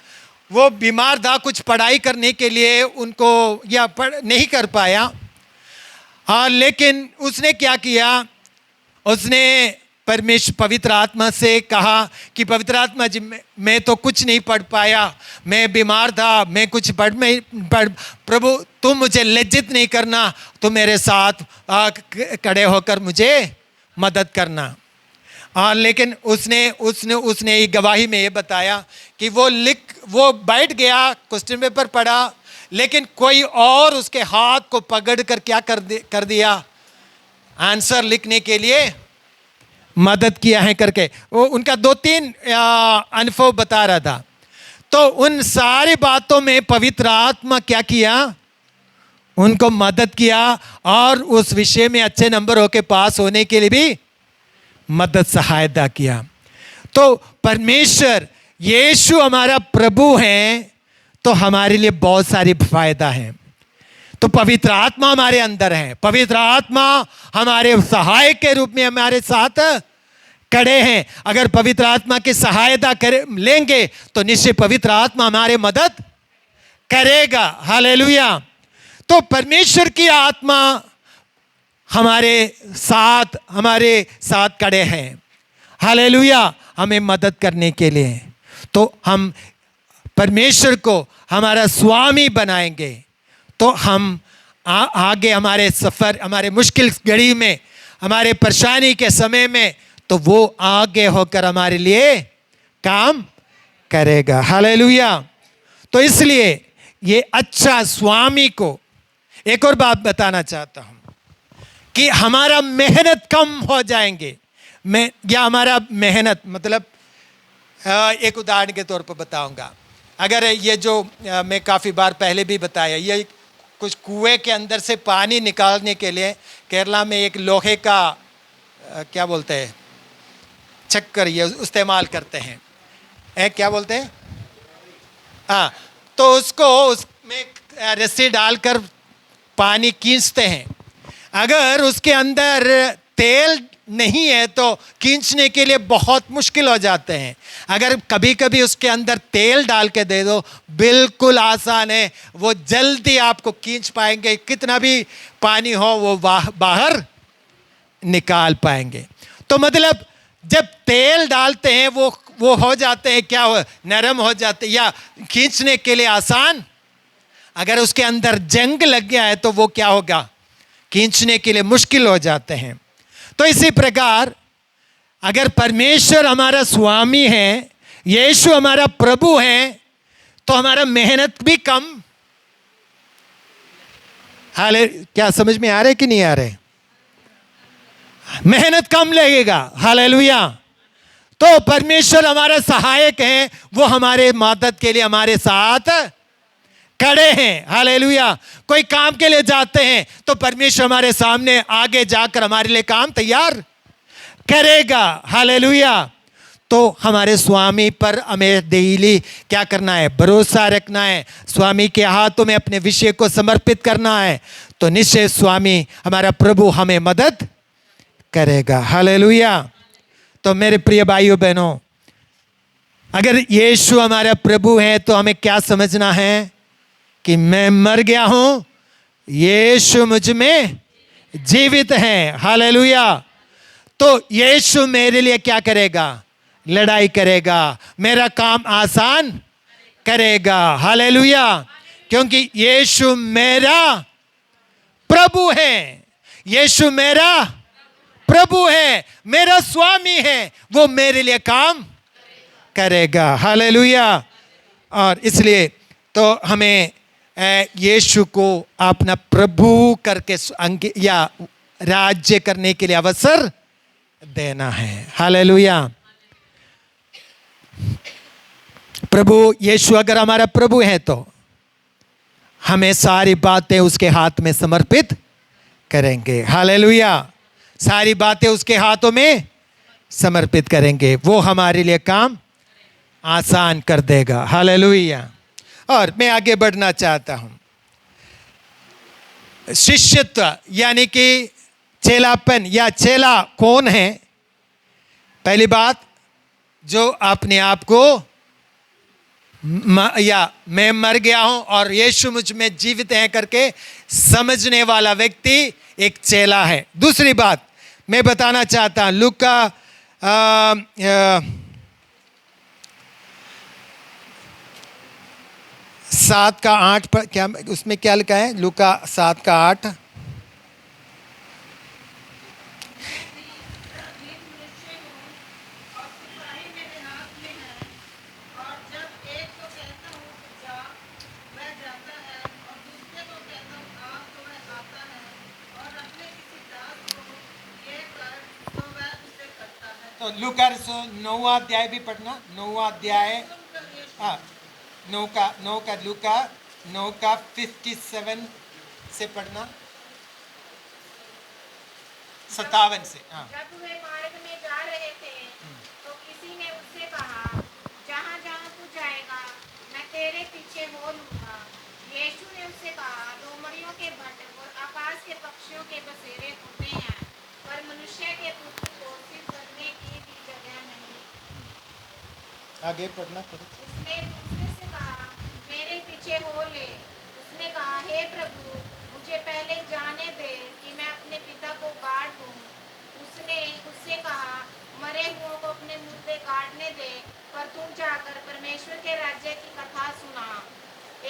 वो बीमार था, कुछ पढ़ाई करने के लिए उनको या नहीं कर पाया। हाँ, लेकिन उसने क्या किया, उसने परमेश्वर पवित्र आत्मा से कहा कि पवित्र आत्मा जी मैं तो कुछ नहीं पढ़ पाया, मैं बीमार था, मैं कुछ पढ़ प्रभु तुम मुझे लज्जित नहीं करना, तो मेरे साथ खड़े होकर मुझे मदद करना। लेकिन उसने गवाही में ये बताया कि वो बैठ गया, क्वेश्चन पेपर पढ़ा, लेकिन कोई और उसके हाथ को पकड़ कर क्या कर दिया, आंसर लिखने के लिए मदद किया है करके वो उनका 2-3 अनुभव बता रहा था। तो उन सारी बातों में पवित्र आत्मा क्या किया, उनको मदद किया और उस विषय में अच्छे नंबरों के पास होने के लिए भी मदद सहायता किया। तो परमेश्वर यीशु हमारा प्रभु है तो हमारे लिए बहुत सारी फायदा है। तो पवित्र आत्मा हमारे अंदर है, पवित्र आत्मा हमारे सहायक के रूप में हमारे साथ खड़े हैं। अगर पवित्र आत्मा की सहायता लेंगे तो निश्चय पवित्र आत्मा हमारे मदद करेगा। हालेलुया। तो परमेश्वर की आत्मा हमारे साथ खड़े हैं, हालेलुया, हमें मदद करने के लिए। तो हम परमेश्वर को हमारा स्वामी बनाएंगे तो हम आगे हमारे सफ़र, हमारे मुश्किल घड़ी में, हमारे परेशानी के समय में, तो वो आगे होकर हमारे लिए काम करेगा, हालेलुया। तो इसलिए ये अच्छा स्वामी को एक और बात बताना चाहता हूं कि हमारा मेहनत कम हो जाएंगे। या हमारा मेहनत मतलब एक उदाहरण के तौर पर बताऊंगा। अगर ये जो मैं काफ़ी बार पहले भी बताया, ये कुछ कुएं के अंदर से पानी निकालने के लिए केरला में एक लोहे का क्या बोलते हैं, चक्कर ये इस्तेमाल करते हैं, क्या बोलते हैं, हाँ, तो उसमें रस्सी डालकर पानी खींचते हैं। अगर उसके अंदर तेल नहीं है तो खींचने के लिए बहुत मुश्किल हो जाते हैं। अगर कभी कभी उसके अंदर तेल डाल के दे दो, बिल्कुल आसान है, वो जल्दी आपको खींच पाएंगे, कितना भी पानी हो वो बाहर निकाल पाएंगे। तो मतलब जब तेल डालते हैं वो हो जाते हैं, क्या हो, नरम हो जाते हैं या खींचने के लिए आसान। अगर उसके अंदर जंग लग गया है तो वो क्या होगा, खींचने के लिए मुश्किल हो जाते हैं। तो इसी प्रकार अगर परमेश्वर हमारा स्वामी है, यीशु हमारा प्रभु है, तो हमारा मेहनत भी कम। हाले क्या समझ में आ रहे कि नहीं आ रहे? मेहनत कम लगेगा, हालेलुया। तो परमेश्वर हमारा सहायक है, वो हमारे मदद के लिए हमारे साथ खड़े हैं, हालेलुया। कोई काम के लिए जाते हैं तो परमेश्वर हमारे सामने आगे जाकर हमारे लिए काम तैयार करेगा, हालेलुया। तो हमारे स्वामी पर हमें डेली क्या करना है, भरोसा रखना है, स्वामी के हाथों में अपने विषय को समर्पित करना है। तो निश्चय स्वामी हमारा प्रभु हमें मदद करेगा, हालेलुया। तो मेरे प्रिय भाइयों बहनों, अगर यीशु हमारा प्रभु है तो हमें क्या समझना है कि मैं मर गया हूं, यीशु मुझ में जीवित है, हालेलुया। तो यीशु मेरे लिए क्या करेगा, लड़ाई करेगा, मेरा काम आसान करेगा, हालेलुया। क्योंकि यीशु मेरा प्रभु है, यीशु मेरा प्रभु है, मेरा स्वामी है, वो मेरे लिए काम करेगा, हालेलुया। और इसलिए तो हमें यीशु को अपना प्रभु करके या राज्य करने के लिए अवसर देना है, हालेलुया। प्रभु यीशु अगर हमारा प्रभु है तो हमें सारी बातें उसके हाथ में समर्पित करेंगे, हालेलुया। सारी बातें उसके हाथों में समर्पित करेंगे, वो हमारे लिए काम आसान कर देगा, हालेलुया। और मैं आगे बढ़ना चाहता हूं। शिष्यत्व यानी कि चेलापन या चेला कौन है? पहली बात, जो अपने आप को या मैं मर गया हूं और यीशु मुझ में जीवित है करके समझने वाला व्यक्ति एक चेला है। दूसरी बात मैं बताना चाहता हूं, लूका 7:8 पर क्या, उसमें क्या लिखा है? लूका 7:8। तो लूका 9वां अध्याय भी पढ़ना, 9वां अध्याय, हाँ 9 का लूका 9 का 57 से पढ़ना, 57 से। हाँ, जब वे मार्ग में जा रहे थे तो किसी ने उससे कहा, जहाँ जहाँ तू जाएगा मैं तेरे पीछे हो लूंगा। यीशु ने उससे कहा, लोमड़ियों के भट्ट और आकाश के पक्षियों के बसेरे होते हैं, पर मनुष्य के पुत्र को सिर करने की भी जगह नहीं। आगे पढ़ना। उसने दूसरे से कहा, मेरे पीछे हो ले। उसने कहा, हे प्रभु, मुझे पहले जाने दे कि मैं अपने पिता को गाड़ दूं। उसने उससे कहा, मरे हुओं को अपने मुर्दे गाड़ने दे, पर तुम जाकर परमेश्वर के राज्य की कथा सुना।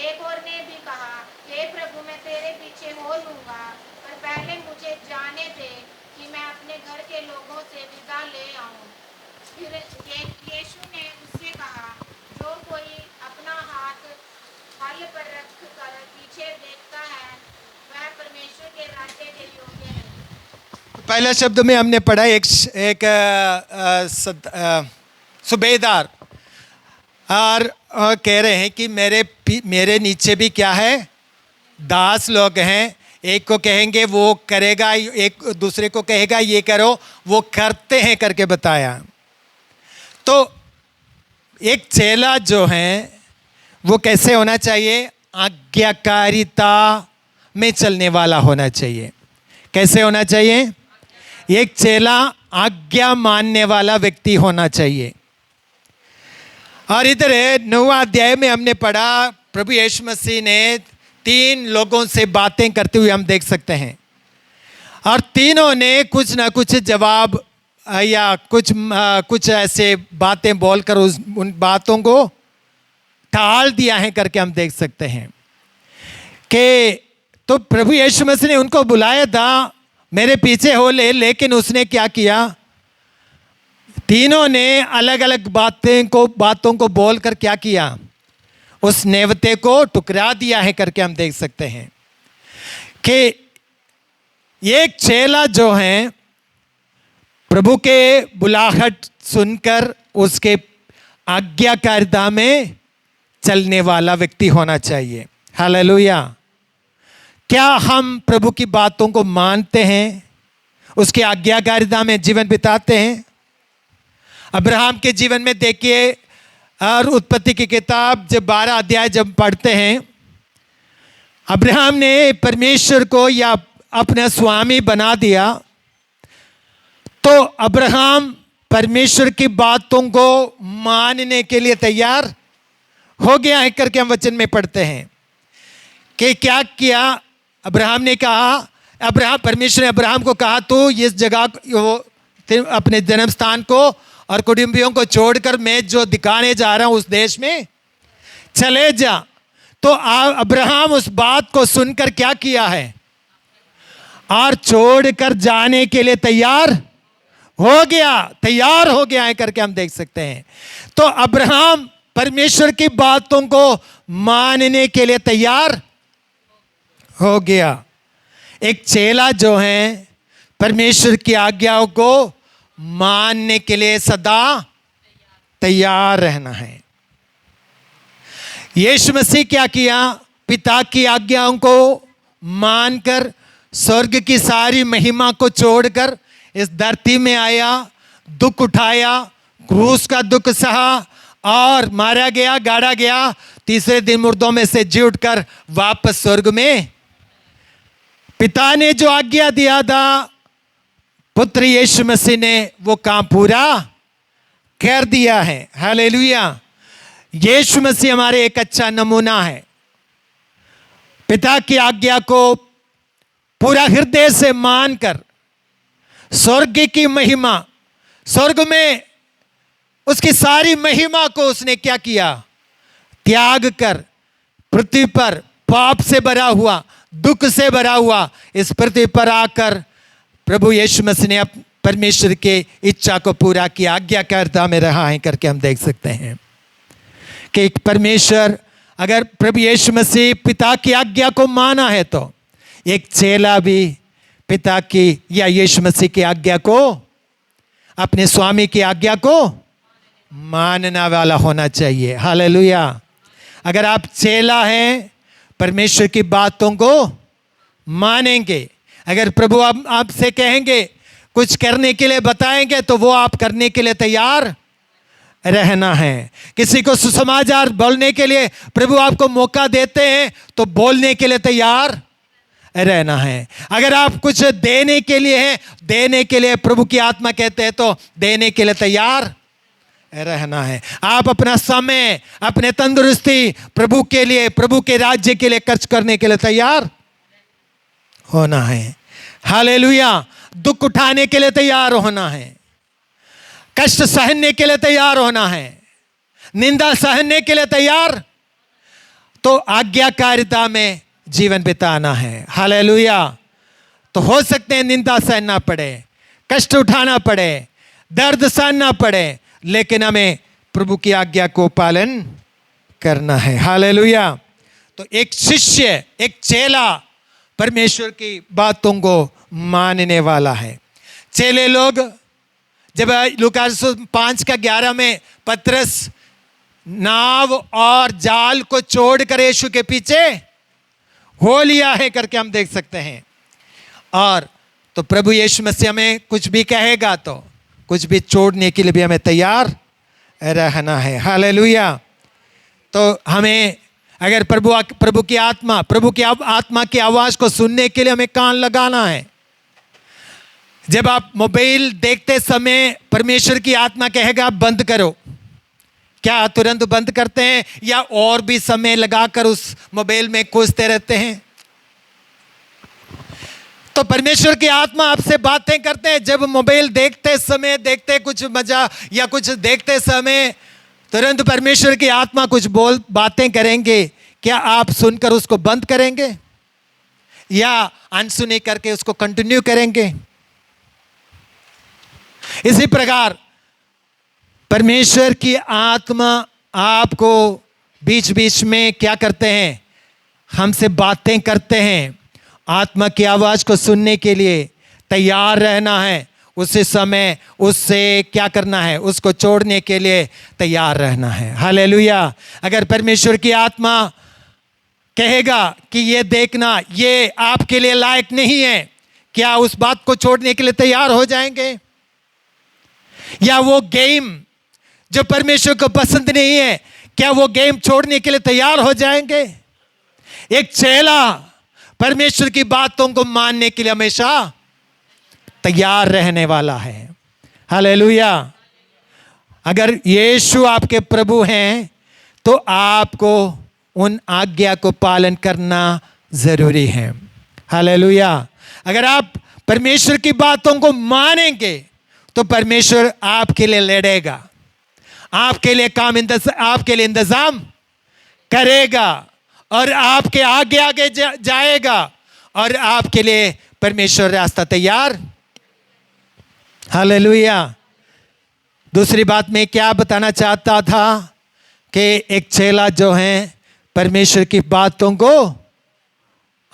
एक और ने भी कहा, हे प्रभु, मैं तेरे पीछे हो लूंगा, पर पहले मुझे जाने दे कि मैं अपने घर के लोगों से विदा ले आऊं। फिर यीशु ने उससे कहा, जो कोई अपना हाथ हल पर रख कर पीछे देखता है, वह परमेश्वर के राज्य के योग्य है। पहला शब्द में हमने पढ़ा एक सूबेदार और कह रहे हैं कि मेरे नीचे भी क्या है, दास लोग हैं। एक को कहेंगे वो करेगा, एक दूसरे को कहेगा ये करो, वो करते हैं करके बताया। तो एक चेला जो है वो कैसे होना चाहिए? आज्ञाकारिता में चलने वाला होना चाहिए। कैसे होना चाहिए? एक चेला आज्ञा मानने वाला व्यक्ति होना चाहिए। और इधर 9वां अध्याय में हमने पढ़ा, प्रभु यीशु मसीह ने 3 लोगों से बातें करते हुए हम देख सकते हैं, और तीनों ने कुछ ना कुछ जवाब या कुछ ऐसे बातें बोलकर उन बातों को टाल दिया है करके हम देख सकते हैं कि तो प्रभु यीशु मसीह ने उनको बुलाया था, मेरे पीछे हो ले, लेकिन उसने क्या किया? तीनों ने अलग अलग बातों को बोलकर क्या किया? उस नेवते को टुकरा दिया है करके हम देख सकते हैं कि एक चेला जो है प्रभु के बुलाहट सुनकर उसके आज्ञाकारिता में चलने वाला व्यक्ति होना चाहिए। हालेलुया। क्या हम प्रभु की बातों को मानते हैं, उसकी आज्ञाकारिता में जीवन बिताते हैं? अब्राहम के जीवन में देखिए, और उत्पत्ति की किताब जब 12 अध्याय जब पढ़ते हैं, अब्राहम ने परमेश्वर को या अपना स्वामी बना दिया, तो अब्राहम परमेश्वर की बातों को मानने के लिए तैयार हो गया है करके हम वचन में पढ़ते हैं कि क्या किया? अब्राहम ने कहा, परमेश्वर ने अब्राहम को कहा, तू इस जगह अपने जन्म स्थान को और कुटुंबियों को छोड़कर मैं जो दिखाने जा रहा हूं उस देश में चले जा। तो अब्राहम उस बात को सुनकर क्या किया है? और छोड़कर जाने के लिए तैयार हो गया है करके हम देख सकते हैं। तो अब्राहम परमेश्वर की बातों को मानने के लिए तैयार हो गया। एक चेला जो है परमेश्वर की आज्ञाओं को मानने के लिए सदा तैयार रहना है। यीशु मसीह क्या किया? पिता की आज्ञाओं को मानकर स्वर्ग की सारी महिमा को छोड़कर इस धरती में आया, दुख उठाया, क्रूस का दुख सहा और मारा गया, गाड़ा गया, तीसरे दिन मुर्दों में से जी उठकर वापस स्वर्ग में पिता ने जो आज्ञा दिया था, पुत्र यीशु मसीह ने वो काम पूरा कर दिया है। हालेलुया। यीशु मसीह हमारे एक अच्छा नमूना है। पिता की आज्ञा को पूरा हृदय से मानकर स्वर्ग की महिमा, स्वर्ग में उसकी सारी महिमा को उसने क्या किया? त्याग कर पृथ्वी पर पाप से भरा हुआ, दुख से भरा हुआ इस पृथ्वी पर आकर प्रभु यीशु मसीह ने परमेश्वर के इच्छा को पूरा किया, आज्ञाकारिता में रहा है करके हम देख सकते हैं कि परमेश्वर, अगर प्रभु यीशु मसीह पिता की आज्ञा को माना है तो एक चेला भी पिता की या यीशु मसीह की आज्ञा को, अपने स्वामी की आज्ञा को मानने वाला होना चाहिए। हालेलुया। अगर आप चेला हैं, परमेश्वर की बातों को मानेंगे, अगर प्रभु आपसे कहेंगे, कुछ करने के लिए बताएंगे, तो वो आप करने के लिए तैयार रहना है। किसी को सुसमाचार बोलने के लिए प्रभु आपको मौका देते हैं तो बोलने के लिए तैयार रहना है। अगर आप कुछ देने के लिए हैं, देने के लिए प्रभु की आत्मा कहते हैं तो देने के लिए तैयार रहना है। आप अपना समय, अपने तंदुरुस्ती प्रभु के लिए, प्रभु के राज्य के लिए खर्च करने के लिए तैयार होना है। हालेलुया। दुख उठाने के लिए तैयार होना है, कष्ट सहने के लिए तैयार होना है, निंदा सहने के लिए तैयार, तो आज्ञाकारिता में जीवन बिताना है। हालेलुया। तो हो सकते हैं निंदा सहना पड़े, कष्ट उठाना पड़े, दर्द सहना पड़े, लेकिन हमें प्रभु की आज्ञा को पालन करना है। हालेलुया। तो एक शिष्य, एक चेला परमेश्वर की बातों को मानने वाला है। चेले लोग, जब लूका 5:11 में पतरस नाव और जाल को छोड़कर यीशु के पीछे हो लिया है करके हम देख सकते हैं। और तो प्रभु यीशु मसीह हमें कुछ भी कहेगा तो कुछ भी छोड़ने के लिए भी हमें तैयार रहना है। हालेलुया। तो हमें अगर प्रभु की आत्मा की आवाज को सुनने के लिए हमें कान लगाना है। जब आप मोबाइल देखते समय परमेश्वर की आत्मा कहेगा बंद करो, क्या तुरंत बंद करते हैं या और भी समय लगाकर उस मोबाइल में कूदते रहते हैं? तो परमेश्वर की आत्मा आपसे बातें करते हैं। जब मोबाइल देखते कुछ मजा या कुछ देखते समय तुरंत परमेश्वर की आत्मा कुछ बातें करेंगे, क्या आप सुनकर उसको बंद करेंगे या अनसुनी करके उसको कंटिन्यू करेंगे? इसी प्रकार परमेश्वर की आत्मा आपको बीच बीच में क्या करते हैं, हमसे बातें करते हैं। आत्मा की आवाज को सुनने के लिए तैयार रहना है, उसी समय उससे क्या करना है, उसको छोड़ने के लिए तैयार रहना है। हालेलुया। अगर परमेश्वर की आत्मा कहेगा कि ये देखना ये आपके लिए लायक नहीं है, क्या उस बात को छोड़ने के लिए तैयार हो जाएंगे? या वो गेम जो परमेश्वर को पसंद नहीं है, क्या वो गेम छोड़ने के लिए तैयार हो जाएंगे? एक चेला परमेश्वर की बातों को मानने के लिए हमेशा तैयार रहने वाला है। हालेलुया। अगर यीशु आपके प्रभु हैं तो आपको उन आज्ञा को पालन करना जरूरी है। हालेलुया। अगर आप परमेश्वर की बातों को मानेंगे तो परमेश्वर आपके लिए लड़ेगा, आपके लिए इंतजाम करेगा और आपके आगे आगे जाएगा और आपके लिए परमेश्वर रास्ता तैयार। हालेलुया। दूसरी बात मैं क्या बताना चाहता था कि एक चेला जो है परमेश्वर की बातों को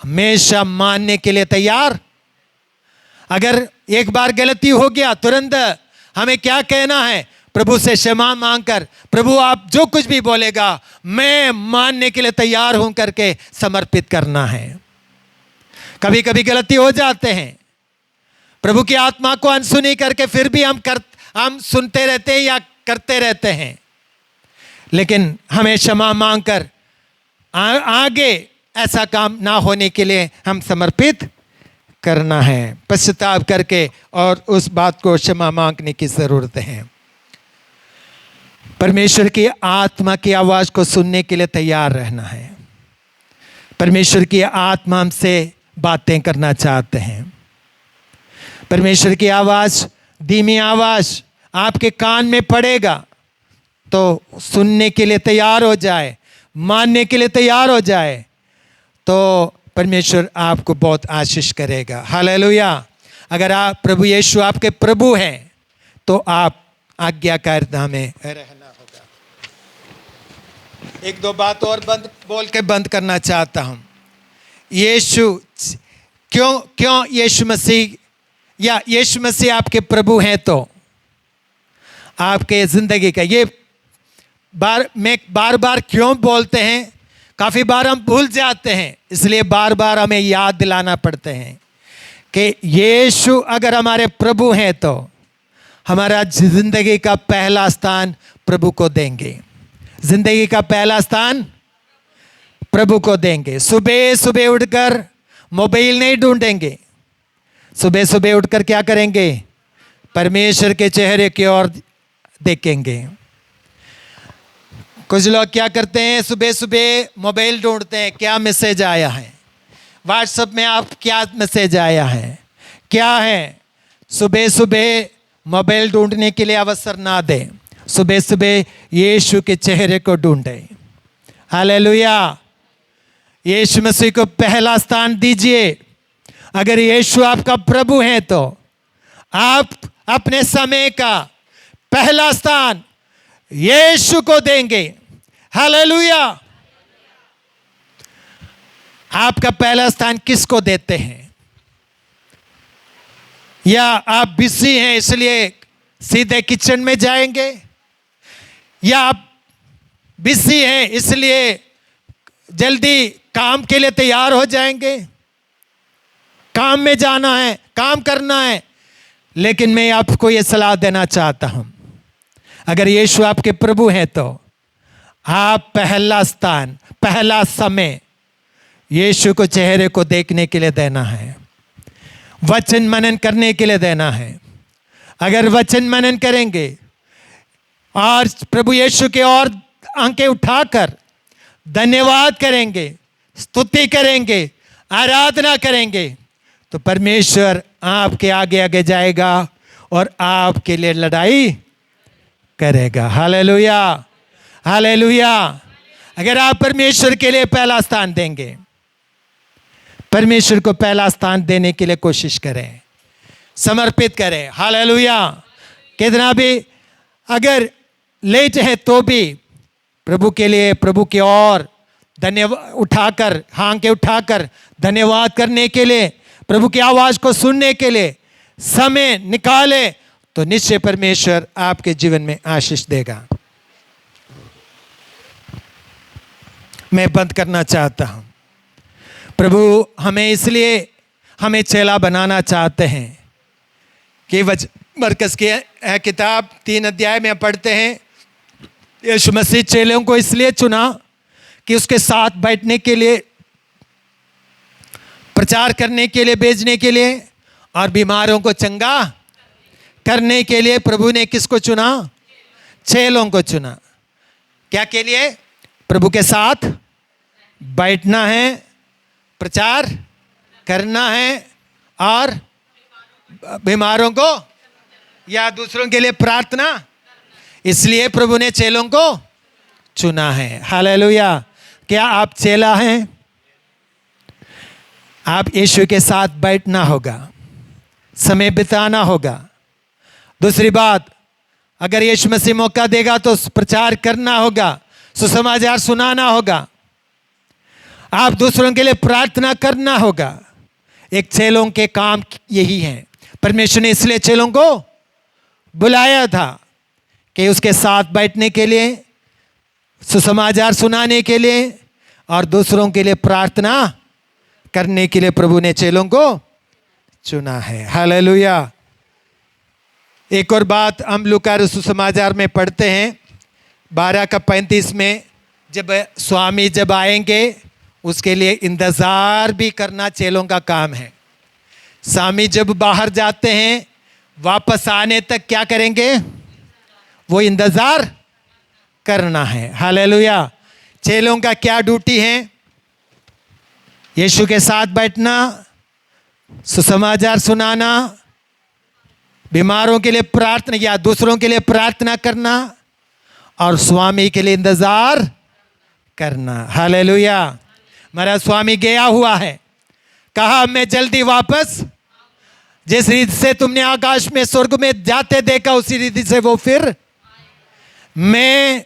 हमेशा मानने के लिए तैयार। अगर एक बार गलती हो गया तुरंत हमें क्या कहना है, प्रभु से क्षमा मांगकर, प्रभु आप जो कुछ भी बोलेगा मैं मानने के लिए तैयार हूं करके समर्पित करना है। कभी कभी गलती हो जाते हैं, प्रभु की आत्मा को अनसुनी करके फिर भी हम सुनते रहते हैं या करते रहते हैं, लेकिन हमें क्षमा मांगकर आगे ऐसा काम ना होने के लिए हम समर्पित करना है, पश्चाताप करके और उस बात को क्षमा मांगने की जरूरत है। परमेश्वर की आत्मा की आवाज को सुनने के लिए तैयार रहना है। परमेश्वर की आत्मा हमसे बातें करना चाहते हैं। परमेश्वर की आवाज, धीमी आवाज आपके कान में पड़ेगा तो सुनने के लिए तैयार हो जाए, मानने के लिए तैयार हो जाए, तो परमेश्वर आपको बहुत आशीष करेगा। हालेलुया। अगर आप प्रभु यीशु आपके प्रभु हैं तो आप आज्ञाकारिता में रहना होगा। एक दो बात और बोल के बंद करना चाहता हूं। यीशु क्यों यीशु मसीह आपके प्रभु हैं तो आपके जिंदगी का ये बार बार क्यों बोलते हैं, काफी बार हम भूल जाते हैं, इसलिए बार बार हमें याद दिलाना पड़ते हैं कि यीशु अगर हमारे प्रभु हैं तो हमारा जिंदगी का पहला स्थान प्रभु को देंगे। जिंदगी का पहला स्थान प्रभु को देंगे। सुबह सुबह उठकर मोबाइल नहीं ढूंढेंगे, सुबह सुबह उठकर क्या करेंगे, परमेश्वर के चेहरे की ओर देखेंगे। कुछ लोग क्या करते हैं, सुबह सुबह मोबाइल ढूंढते हैं क्या मैसेज आया है, व्हाट्सएप में आप क्या मैसेज आया है, क्या है? सुबह सुबह मोबाइल ढूंढने के लिए अवसर ना दें, सुबह सुबह यीशु के चेहरे को ढूंढें। हालेलुया। यीशु मसीह को पहला स्थान दीजिए। अगर यीशु आपका प्रभु है तो आप अपने समय का पहला स्थान यीशु को देंगे। हालेलुया। आपका पहला स्थान किसको देते हैं? या आप बिजी हैं इसलिए सीधे किचन में जाएंगे, या आप बिजी हैं इसलिए जल्दी काम के लिए तैयार हो जाएंगे? काम में जाना है, काम करना है। लेकिन मैं आपको यह सलाह देना चाहता हूं, अगर यीशु आपके प्रभु हैं तो आप पहला स्थान, पहला समय यीशु को चेहरे को देखने के लिए देना है, वचन मनन करने के लिए देना है। अगर वचन मनन करेंगे और प्रभु यीशु के और आंखें उठाकर धन्यवाद करेंगे, स्तुति करेंगे, आराधना करेंगे, तो परमेश्वर आपके आगे आगे जाएगा और आपके लिए लड़ाई करेगा। Hallelujah, hallelujah. अगर आप परमेश्वर के लिए पहला स्थान देंगे, परमेश्वर को पहला स्थान देने के लिए कोशिश करें, समर्पित करें। हालेलुया। कितना भी अगर लेट है तो भी प्रभु के लिए, प्रभु की ओर धन्यवाद उठाकर, आंखें उठाकर धन्यवाद करने के लिए, प्रभु की आवाज को सुनने के लिए समय निकाले, तो निश्चय परमेश्वर आपके जीवन में आशीष देगा। मैं बंद करना चाहता हूं। प्रभु हमें इसलिए हमें चेला बनाना चाहते हैं कि मरकज की किताब 3 अध्याय में पढ़ते हैं, यीशु मसीह चेलों को इसलिए चुना कि उसके साथ बैठने के लिए, प्रचार करने के लिए, भेजने के लिए और बीमारों को चंगा करने के लिए प्रभु ने किसको चुना? चेलों को चुना। क्या के लिए? प्रभु के साथ बैठना है, प्रचार करना है और बीमारों को या दूसरों के लिए प्रार्थना। इसलिए प्रभु ने चेलों को चुना है। हालेलुया। क्या आप चेला हैं? आप यीशु के साथ बैठना होगा, समय बिताना होगा। दूसरी बात, अगर यीशु मसीह मौका देगा तो प्रचार करना होगा, सुसमाचार सुनाना होगा, आप दूसरों के लिए प्रार्थना करना होगा। एक चेलों के काम यही है। परमेश्वर ने इसलिए चेलों को बुलाया था कि उसके साथ बैठने के लिए, सुसमाचार सुनाने के लिए और दूसरों के लिए प्रार्थना करने के लिए प्रभु ने चेलों को चुना है। हालेलुया। एक और बात हम लूका सुसमाचार में पढ़ते हैं 12:35 में, जब स्वामी जब आएंगे उसके लिए इंतजार भी करना चेलों का काम है। स्वामी जब बाहर जाते हैं वापस आने तक क्या करेंगे? वो इंतजार करना है। हालेलुया। चेलों का क्या ड्यूटी है? यीशु के साथ बैठना, सुसमाचार सुनाना, बीमारों के लिए प्रार्थना या दूसरों के लिए प्रार्थना करना और स्वामी के लिए इंतजार करना। हालेलुया। हमारा स्वामी गया हुआ है, कहा मैं जल्दी वापस, जिस रीति से तुमने आकाश में स्वर्ग में जाते देखा उसी रीति से वो फिर मैं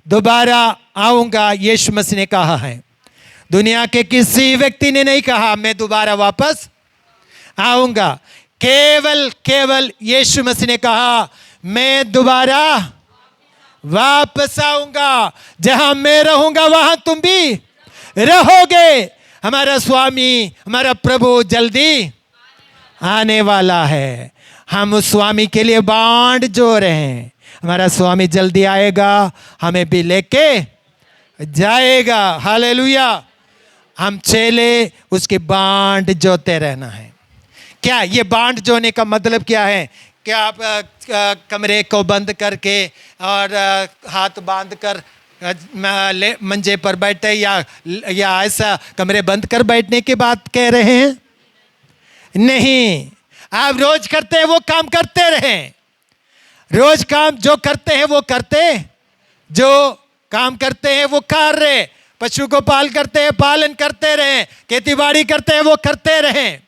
दोबारा आऊंगा। यीशु मसीह ने कहा है। दुनिया के किसी व्यक्ति ने नहीं कहा मैं दोबारा वापस आऊंगा। केवल यीशु मसीह ने कहा मैं दोबारा वापस आऊंगा। जहां मैं रहूंगा वहां तुम भी रहोगे। हमारा स्वामी, हमारा प्रभु जल्दी आने वाला है। हम उस स्वामी के लिए बांड जो रहे हैं। हमारा स्वामी जल्दी आएगा, हमें भी लेके जाएगा। हालेलुया। हम चेले उसके बांड जोते रहना है। क्या ये बांड जोने का मतलब क्या है? क्या आप कमरे को बंद करके और हाथ बांध कर मंजे पर बैठे या ऐसा कमरे बंद कर बैठने की बात कह रहे हैं? नहीं, आप रोज करते हैं वो काम करते रहें। रोज काम जो करते हैं वो करते, जो काम करते हैं वो कार्य, पशु को पाल करते हैं पालन करते रहें, खेती बाड़ी करते हैं वो करते रहें।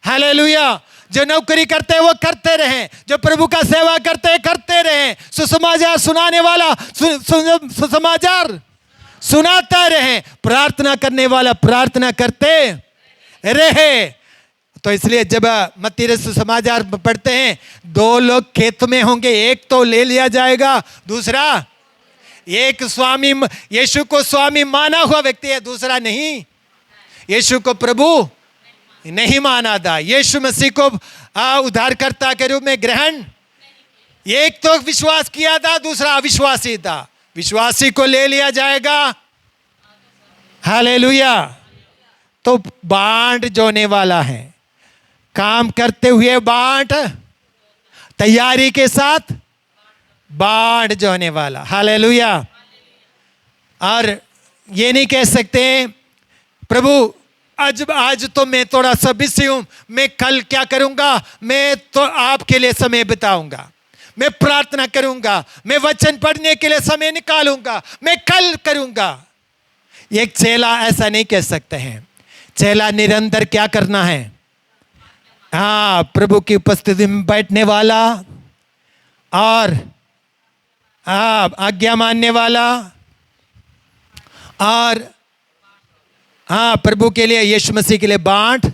हालेलुया। जो नौकरी करते हैं वो करते रहें, जो प्रभु का सेवा करते हैं करते रहें, सुसमाचार सुनाने वाला सुसमाचार सुनाता रहे, प्रार्थना करने वाला प्रार्थना करते रहे। तो इसलिए जब मत्ती रचित सुसमाचार पढ़ते हैं, 2 लोग खेत में होंगे, एक तो ले लिया जाएगा, दूसरा, एक स्वामी यीशु को स्वामी माना हुआ व्यक्ति है, दूसरा नहीं, यीशु को प्रभु नहीं माना था, यीशु मसीह को उद्धारकर्ता के रूप में ग्रहण, एक तो विश्वास किया था, दूसरा अविश्वासी था। विश्वासी को ले लिया जाएगा। हालेलुया। तो बांट जोने वाला है, काम करते हुए बांट, तैयारी के साथ बांट जोने वाला। हालेलुया। और ये नहीं कह सकते प्रभु आज तो मैं थोड़ा सा बिजी हूं, मैं कल क्या करूंगा, मैं तो आपके लिए समय बिताऊंगा, मैं प्रार्थना करूंगा, मैं वचन पढ़ने के लिए समय निकालूंगा, मैं कल करूंगा। एक चेला ऐसा नहीं कह सकते हैं। चेला निरंतर क्या करना है? हाँ, प्रभु की उपस्थिति में बैठने वाला और आज्ञा मानने वाला और प्रभु के लिए, यीशु मसीह के लिए बांट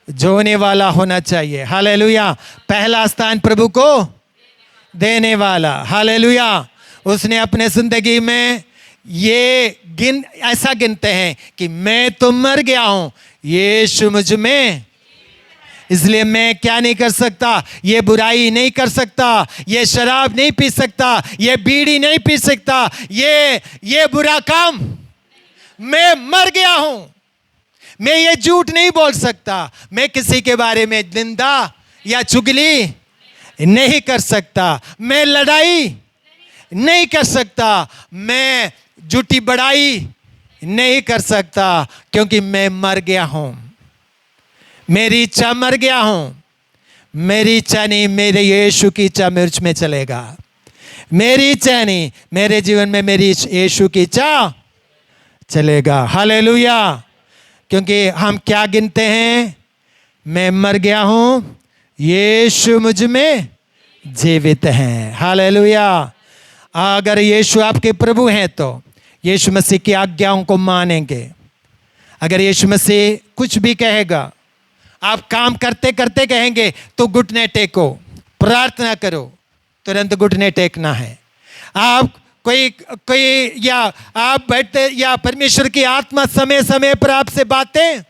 जोने वाला होना चाहिए। हालेलुया। पहला स्थान प्रभु को देने वाला। हालेलुया। उसने अपने जिंदगी में ये ऐसा गिनते हैं कि मैं तो मर गया हूं, यीशु मुझ में, इसलिए मैं क्या नहीं कर सकता, ये बुराई नहीं कर सकता, ये शराब नहीं पी सकता, ये बीड़ी नहीं पी सकता, ये बुरा काम, मैं मर गया हूं, मैं ये झूठ नहीं बोल सकता, मैं किसी के बारे में निंदा या चुगली नहीं कर सकता, मैं लड़ाई नहीं कर सकता, मैं झूठी बड़ाई नहीं कर सकता, क्योंकि मैं मर गया हूं, मेरी इच्छा मर गया हूं। मेरी इच्छा नहीं, मेरे यीशु की इच्छा मुझ में चलेगा। मेरी इच्छा नहीं, मेरे जीवन में मेरी यीशु की इच्छा चलेगा। हालेलुया। क्योंकि हम क्या गिनते हैं? मैं मर गया हूं, यीशु मुझ में जीवित हैं। हालेलुया। अगर यीशु आपके प्रभु हैं तो यीशु मसीह की आज्ञाओं को मानेंगे। अगर यीशु मसीह कुछ भी कहेगा, आप काम करते करते कहेंगे तो घुटने टेको, प्रार्थना करो, तुरंत घुटने टेकना है। आप कोई या आप बैठते या परमेश्वर की आत्मा समय समय पर आपसे बातें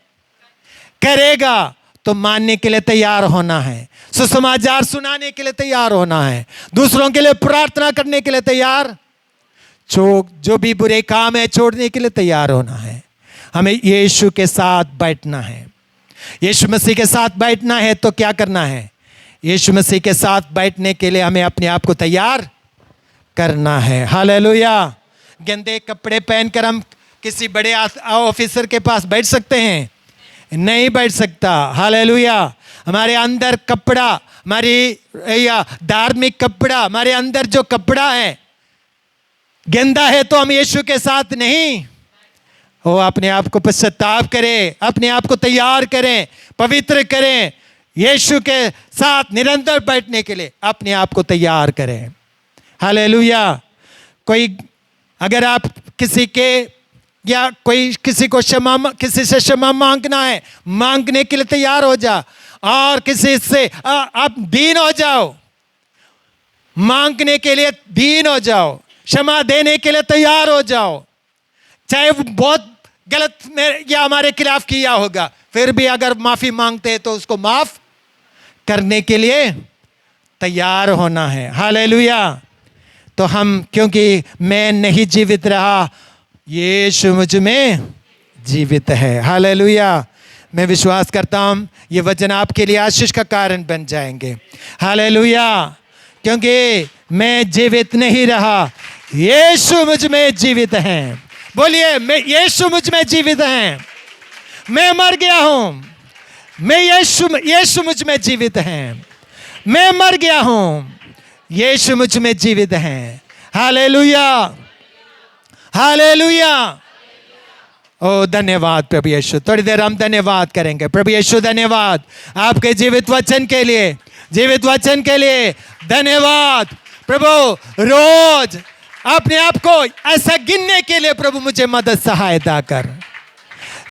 करेगा तो मानने के लिए तैयार होना है, सुसमाचार सुनाने के लिए तैयार होना है, दूसरों के लिए प्रार्थना करने के लिए तैयार, जो भी बुरे काम है छोड़ने के लिए तैयार होना है। हमें यीशु के साथ बैठना है। यीशु मसीह के साथ बैठना है तो क्या करना है? यीशु मसीह के साथ बैठने के लिए हमें अपने आप को तैयार करना है। हालेलुया। गंदे कपड़े पहनकर हम किसी बड़े ऑफिसर के पास बैठ सकते हैं? नहीं बैठ सकता। हालेलुया। हमारे अंदर कपड़ा, हमारी या धार्मिक कपड़ा, हमारे अंदर जो कपड़ा है गंदा है तो हम यीशु के साथ नहीं। वो अपने आप को पश्चाताप करें, अपने आप को तैयार करें, पवित्र करें, यीशु के साथ निरंतर बैठने के लिए अपने आप को तैयार करें। हालेलुया। अगर आप किसी से क्षमा मांगना है, मांगने के लिए तैयार हो जा, और किसी से आप दीन हो जाओ, मांगने के लिए दीन हो जाओ, क्षमा देने के लिए तैयार हो जाओ। चाहे वो बहुत गलत या हमारे खिलाफ किया होगा, फिर भी अगर माफी मांगते हैं तो उसको माफ करने के लिए तैयार होना है। हालेलुया। तो हम, क्योंकि मैं नहीं जीवित रहा, यीशु मुझ में जीवित है। हालेलुया। मैं विश्वास करता हूँ ये वचन आपके लिए आशीष का कारण बन जाएंगे। हालेलुया। क्योंकि मैं जीवित नहीं रहा, यीशु मुझ में जीवित हैं। बोलिए, मैं यीशु मुझ में जीवित हैं। मैं मर गया हूं, मैं यीशु मुझ में जीवित हैं। मैं मर गया हूं, यीशु मुझ में जीवित हैं। Hallelujah, hallelujah. ओ धन्यवाद प्रभु यीशु। थोड़ी देर हम धन्यवाद करेंगे। प्रभु यीशु धन्यवाद आपके जीवित वचन के लिए, जीवित वचन के लिए धन्यवाद प्रभु। रोज अपने आप को ऐसा गिनने के लिए प्रभु मुझे मदद सहायता कर।